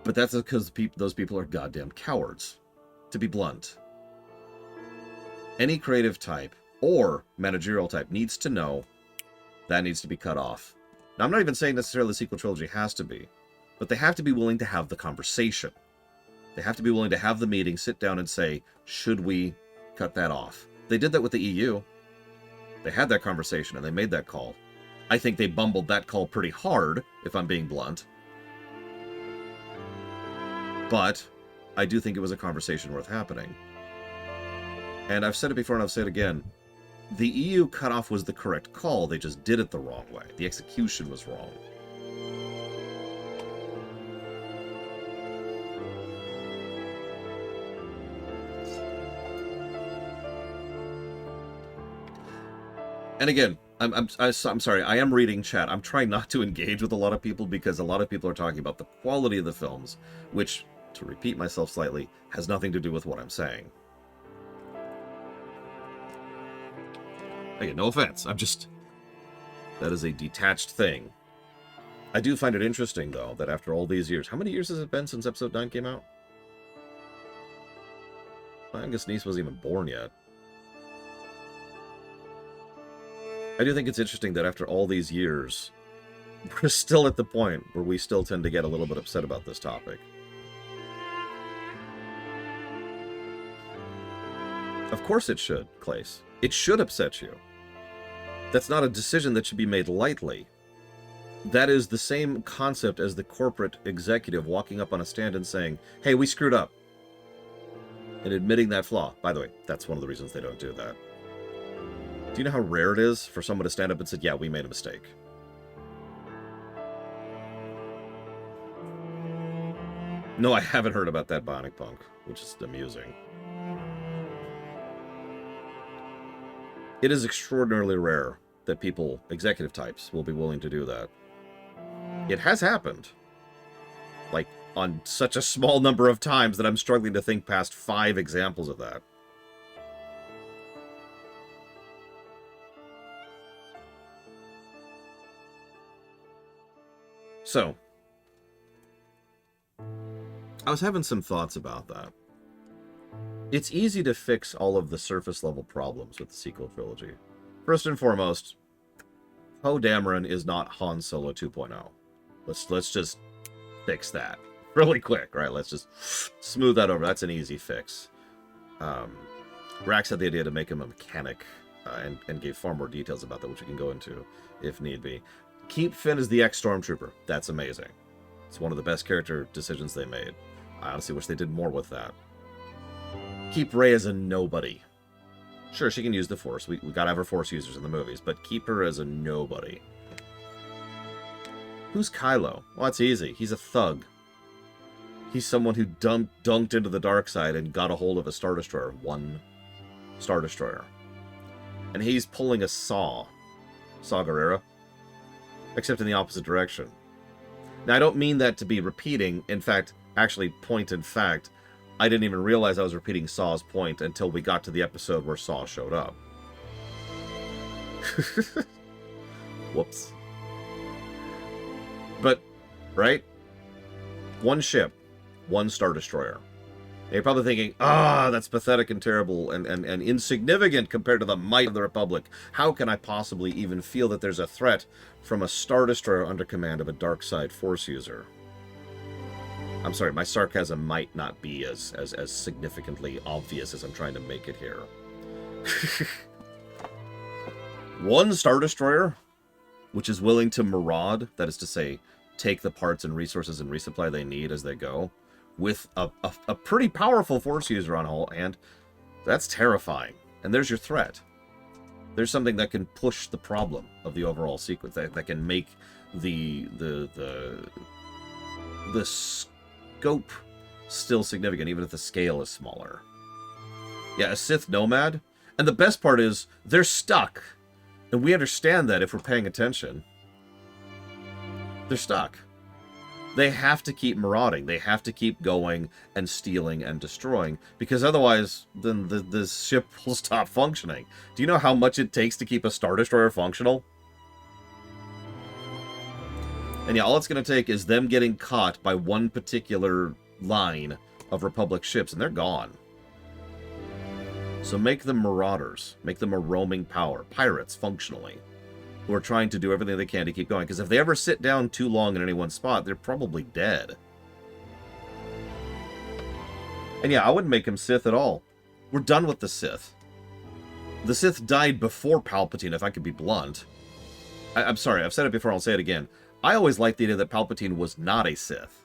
But that's because those people are goddamn cowards, to be blunt. Any creative type or managerial type needs to know that needs to be cut off. Now, I'm not even saying necessarily the sequel trilogy has to be, but they have to be willing to have the conversation. They have to be willing to have the meeting, sit down and say, should we cut that off? They did that with the EU. They had that conversation and they made that call. I think they bumbled that call pretty hard, if I'm being blunt. But I do think it was a conversation worth happening. And I've said it before and I'll say it again. The EU cutoff was the correct call, they just did it the wrong way. The execution was wrong. And again, I'm sorry, I am reading chat. I'm trying not to engage with a lot of people because a lot of people are talking about the quality of the films, which, to repeat myself slightly, has nothing to do with what I'm saying. Again, no offense. That is a detached thing. I do find it interesting, though, that after all these years... How many years has it been since Episode 9 came out? My youngest niece wasn't even born yet. I do think it's interesting that after all these years, we're still at the point where we still tend to get a little bit upset about this topic. Of course it should, Clace. It should upset you. That's not a decision that should be made lightly. That is the same concept as the corporate executive walking up on a stand and saying, hey, we screwed up. And admitting that flaw. By the way, that's one of the reasons they don't do that. Do you know how rare it is for someone to stand up and say, yeah, we made a mistake? No, I haven't heard about that Bionic Punk, which is amusing. It is extraordinarily rare that people, executive types, will be willing to do that. It has happened. Like, on such a small number of times that I'm struggling to think past 5 examples of that. So, I was having some thoughts about that. It's easy to fix all of the surface level problems with the sequel trilogy. First and foremost, Poe Dameron is not Han Solo 2.0. Let's just fix that really quick, right? Let's just smooth that over. That's an easy fix. Rax had the idea to make him a mechanic, and gave far more details about that, which we can go into if need be. Keep Finn as the ex-Stormtrooper. That's amazing. It's one of the best character decisions they made. I honestly wish they did more with that. Keep Rey as a nobody. Sure, she can use the Force. We gotta have her Force users in the movies, but keep her as a nobody. Who's Kylo? Well, that's easy. He's a thug. He's someone who dunked into the dark side and got a hold of a Star Destroyer. One Star Destroyer. And he's pulling a Saw Gerrera. Except in the opposite direction. Now, I don't mean that to be repeating. In fact, actually, point in fact, I didn't even realize I was repeating Saw's point until we got to the episode where Saw showed up. Whoops. But, right? One ship, one Star Destroyer. And you're probably thinking, that's pathetic and terrible and insignificant compared to the might of the Republic. How can I possibly even feel that there's a threat from a Star Destroyer under command of a dark side Force user? I'm sorry, my sarcasm might not be as significantly obvious as I'm trying to make it here. One Star Destroyer, which is willing to maraud, that is to say, take the parts and resources and resupply they need as they go, with a pretty powerful Force user on hand, that's terrifying. And there's your threat. There's something that can push the problem of the overall sequence, that can make the scope still significant, even if the scale is smaller. Yeah, a Sith nomad. And the best part is, they're stuck. And we understand that if we're paying attention. They're stuck. They have to keep marauding. They have to keep going and stealing and destroying, because otherwise, then the ship will stop functioning. Do you know how much it takes to keep a Star Destroyer functional? And yeah, all it's going to take is them getting caught by one particular line of Republic ships, and they're gone. So make them marauders. Make them a roaming power. Pirates, functionally. Who are trying to do everything they can to keep going. Because if they ever sit down too long in any one spot, they're probably dead. And yeah, I wouldn't make him Sith at all. We're done with the Sith. The Sith died before Palpatine, if I could be blunt. I'm sorry, I've said it before, I'll say it again. I always liked the idea that Palpatine was not a Sith.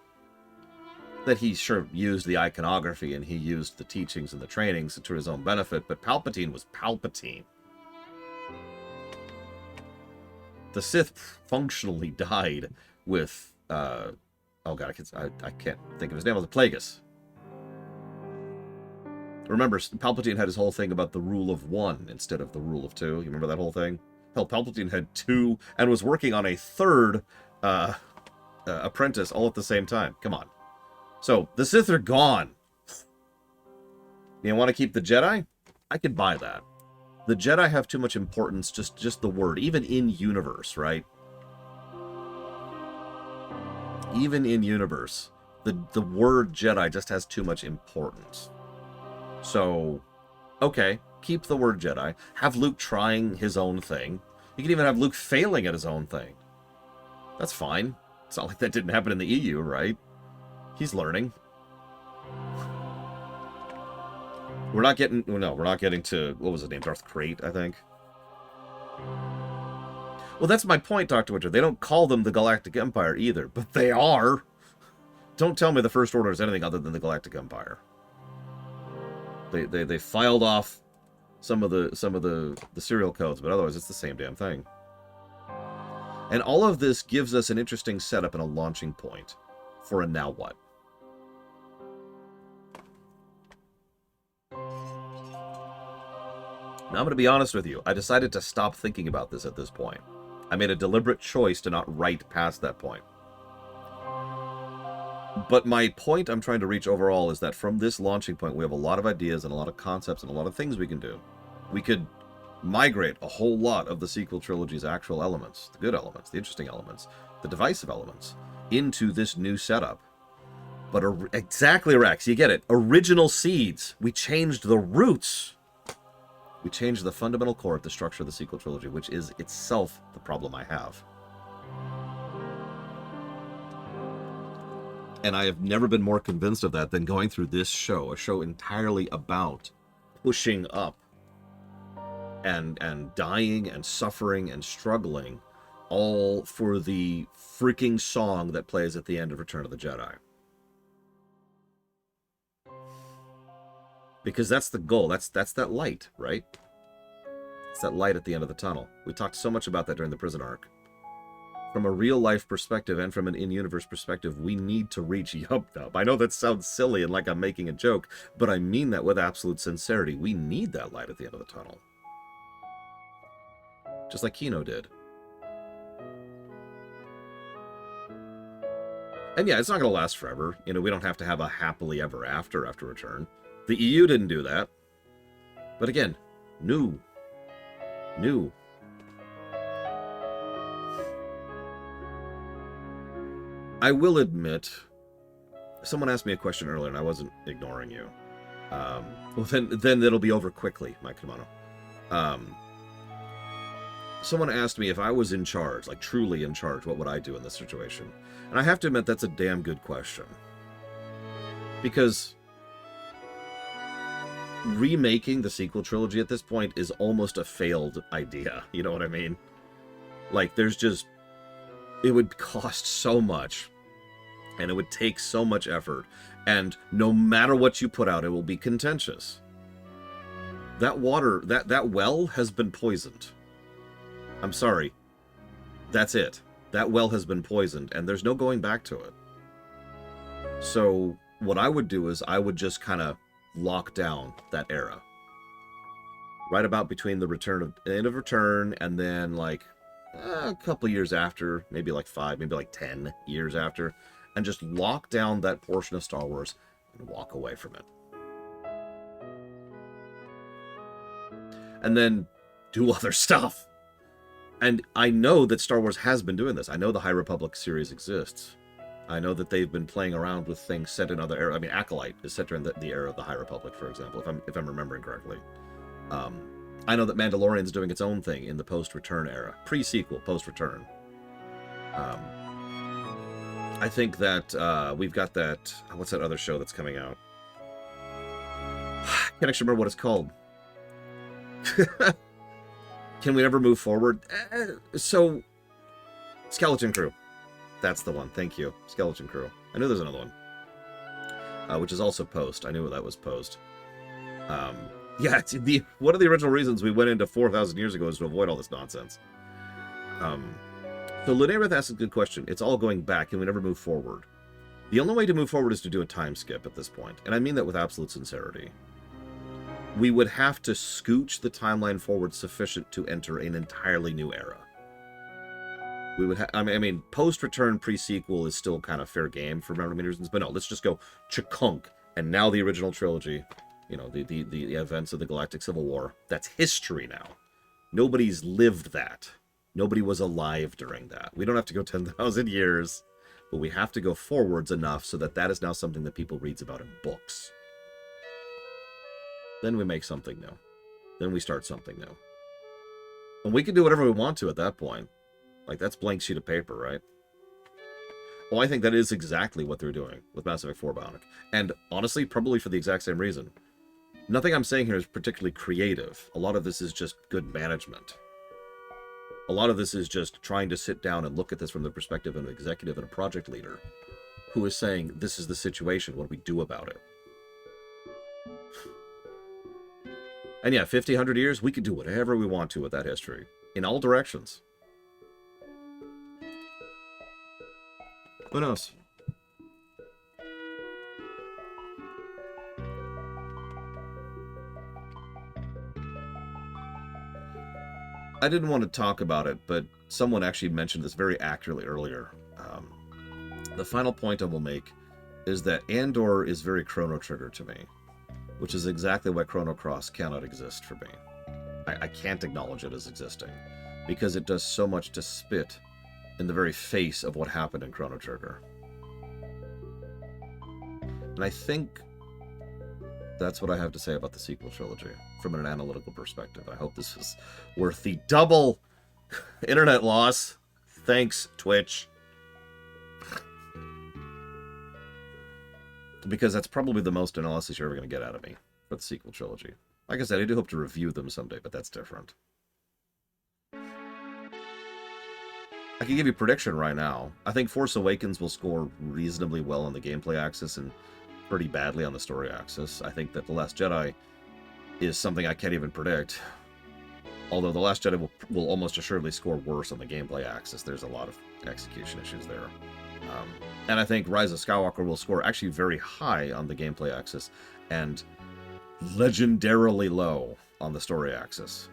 That he sure used the iconography and he used the teachings and the trainings to his own benefit, but Palpatine was Palpatine. The Sith functionally died with, oh god, I can't think of his name. It was Plagueis. Remember, Palpatine had his whole thing about the rule of one instead of the rule of two. You remember that whole thing? Hell, Palpatine had two and was working on a third apprentice all at the same time. Come on. So, the Sith are gone. You want to keep the Jedi? I could buy that. The Jedi have too much importance, just the word, even in universe, right? Even in universe, the word Jedi just has too much importance. So, okay, keep the word Jedi. Have Luke trying his own thing. You can even have Luke failing at his own thing. That's fine. It's not like that didn't happen in the EU, right? He's learning. We're not getting to, what was his name? Darth Krayt, I think. Well, that's my point, Dr. Winter. They don't call them the Galactic Empire either, but they are. Don't tell me the First Order is anything other than the Galactic Empire. They filed off some of the serial codes, but otherwise it's the same damn thing. And all of this gives us an interesting setup and a launching point for a now what. Now, I'm going to be honest with you. I decided to stop thinking about this at this point. I made a deliberate choice to not write past that point. But my point I'm trying to reach overall is that from this launching point, we have a lot of ideas and a lot of concepts and a lot of things we can do. We could migrate a whole lot of the sequel trilogy's actual elements, the good elements, the interesting elements, the divisive elements, into this new setup. But exactly, Rex, you get it. Original seeds. We changed the roots. We changed the fundamental core of the structure of the sequel trilogy, which is itself the problem I have. And I have never been more convinced of that than going through this show, a show entirely about pushing up and dying and suffering and struggling, all for the freaking song that plays at the end of Return of the Jedi. Because that's the goal. That's that light, right? It's that light at the end of the tunnel. We talked so much about that during the prison arc. From a real-life perspective and from an in-universe perspective, we need to reach Yup Dub. I know that sounds silly and like I'm making a joke, but I mean that with absolute sincerity. We need that light at the end of the tunnel. Just like Kino did. And yeah, it's not going to last forever. You know, we don't have to have a happily ever after Return. The EU didn't do that. But again, new. I will admit, someone asked me a question earlier, and I wasn't ignoring you. Well, then it'll be over quickly, Mike Kimono. Someone asked me if I was in charge, like truly in charge, what would I do in this situation? And I have to admit, that's a damn good question. Because remaking the sequel trilogy at this point is almost a failed idea. You know what I mean? Like, there's just... It would cost so much, and it would take so much effort, and no matter what you put out, it will be contentious. That water, that well has been poisoned. I'm sorry. That's it. That well has been poisoned, and there's no going back to it. So what I would do is I would just kind of lock down that era. Right about between the end of Return and then like a couple years after, maybe like 5, maybe like 10 years after, and just lock down that portion of Star Wars and walk away from it. And then do other stuff. And I know that Star Wars has been doing this. I know the High Republic series exists. I know that they've been playing around with things set in other eras. I mean, Acolyte is set during the era of the High Republic, for example, if I'm remembering correctly. I know that Mandalorian's doing its own thing in the post-Return era. Pre-sequel, post-Return. I think that we've got that... What's that other show that's coming out? I can't actually remember what it's called. Can we ever move forward? So, Skeleton Crew. That's the one. Thank you. Skeleton Crew. I knew there's another one. Which is also post. I knew that was post. Yeah, it's one of the original reasons we went into 4,000 years ago is to avoid all this nonsense. So Lunareth asks a good question. It's all going back. Can we never move forward? The only way to move forward is to do a time skip at this point. And I mean that with absolute sincerity. We would have to scooch the timeline forward sufficient to enter an entirely new era. We would I mean, post-Return, pre-sequel is still kind of fair game for many reasons, but no, let's just go chakunk. And now the original trilogy, you know, the events of the Galactic Civil War, that's history now. Nobody's lived that. Nobody was alive during that. We don't have to go 10,000 years, but we have to go forwards enough so that that is now something that people reads about in books. Then we make something new. Then we start something new. And we can do whatever we want to at that point. Like, that's blank sheet of paper, right? Well, I think that is exactly what they're doing with Mass Effect 4 Bionic. And honestly, probably for the exact same reason. Nothing I'm saying here is particularly creative. A lot of this is just good management. A lot of this is just trying to sit down and look at this from the perspective of an executive and a project leader who is saying, this is the situation, what do we do about it? And yeah, 50, 100 years, we can do whatever we want to with that history. In all directions. Who knows? I didn't want to talk about it, but someone actually mentioned this very accurately earlier. The final point I will make is that Andor is very Chrono Trigger to me, which is exactly why Chrono Cross cannot exist for me. I can't acknowledge it as existing, because it does so much to spit in the very face of what happened in Chrono Trigger. And I think that's what I have to say about the sequel trilogy from an analytical perspective. I hope this is worth the double internet loss. Thanks, Twitch. Because that's probably the most analysis you're ever going to get out of me for the sequel trilogy. Like I said, I do hope to review them someday, but that's different. I can give you a prediction right now. I think Force Awakens will score reasonably well on the gameplay axis and pretty badly on the story axis. I think that The Last Jedi is something I can't even predict. Although The Last Jedi will almost assuredly score worse on the gameplay axis. There's a lot of execution issues there. And I think Rise of Skywalker will score actually very high on the gameplay axis and legendarily low on the story axis.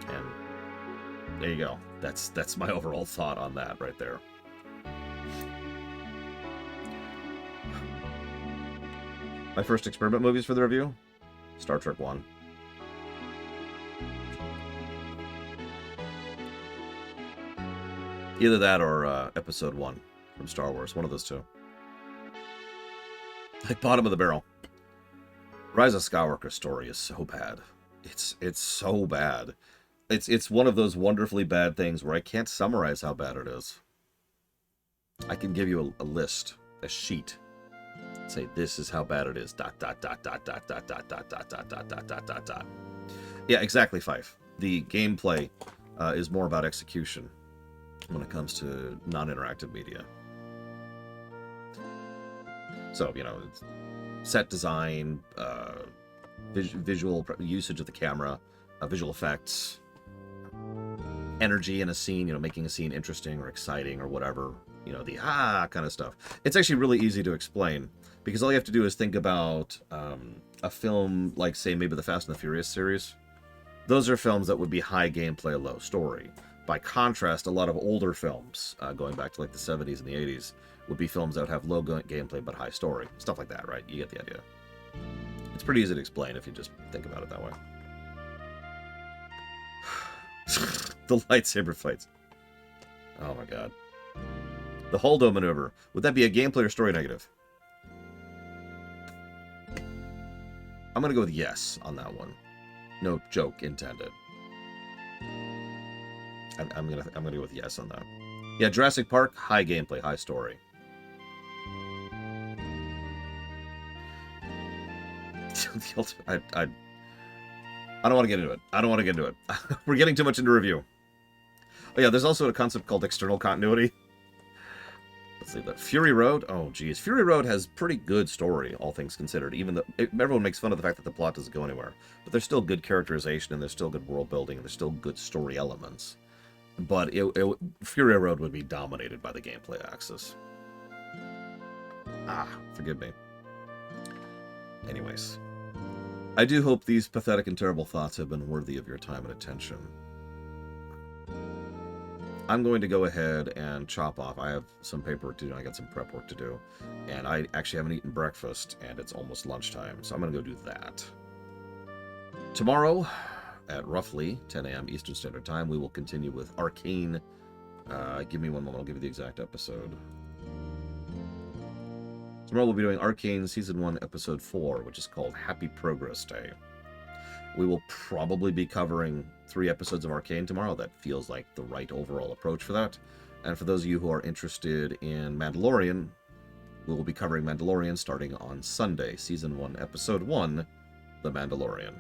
And there you go. That's my overall thought on that right there. My first experiment movies for the review? Star Trek 1. Either that or Episode 1 from Star Wars. One of those two. Like bottom of the barrel. Rise of Skywalker story is so bad. It's so bad. It's one of those wonderfully bad things where I can't summarize how bad it is. I can give you a list, a sheet. Say this is how bad it is. ... Yeah, exactly, Fife. The gameplay is more about execution when it comes to non-interactive media. So, you know, it's set design, visual usage of the camera, visual effects, energy in a scene, you know, making a scene interesting or exciting or whatever, you know, the kind of stuff. It's actually really easy to explain because all you have to do is think about a film like, say, maybe the Fast and the Furious series. Those are films that would be high gameplay, low story. By contrast, a lot of older films, going back to like the 70s and the 80s, would be films that would have low gameplay but high story. Stuff like that, right? You get the idea. It's pretty easy to explain if you just think about it that way. The lightsaber fights. Oh my god. The Holdo maneuver. Would that be a gameplay or story negative? I'm gonna go with yes on that one. No joke intended. I'm gonna go with yes on that. Yeah, Jurassic Park, high gameplay, high story. I don't want to get into it. I don't want to get into it. We're getting too much into review. Oh yeah, there's also a concept called external continuity. Let's leave that. Fury Road. Oh geez, Fury Road has pretty good story, all things considered. Even though everyone makes fun of the fact that the plot doesn't go anywhere, but there's still good characterization and there's still good world building and there's still good story elements. But Fury Road would be dominated by the gameplay axis. Forgive me. Anyways, I do hope these pathetic and terrible thoughts have been worthy of your time and attention. I'm going to go ahead and chop off. I have some paperwork to do, and I got some prep work to do. And I actually haven't eaten breakfast, and it's almost lunchtime, so I'm going to go do that. Tomorrow, at roughly 10 a.m. Eastern Standard Time, we will continue with Arcane. Give me one moment, I'll give you the exact episode. Tomorrow we'll be doing Arcane Season 1, Episode 4, which is called Happy Progress Day. We will probably be covering 3 episodes of Arcane tomorrow. That feels like the right overall approach for that. And for those of you who are interested in Mandalorian, we will be covering Mandalorian starting on Sunday, Season 1, Episode 1, The Mandalorian.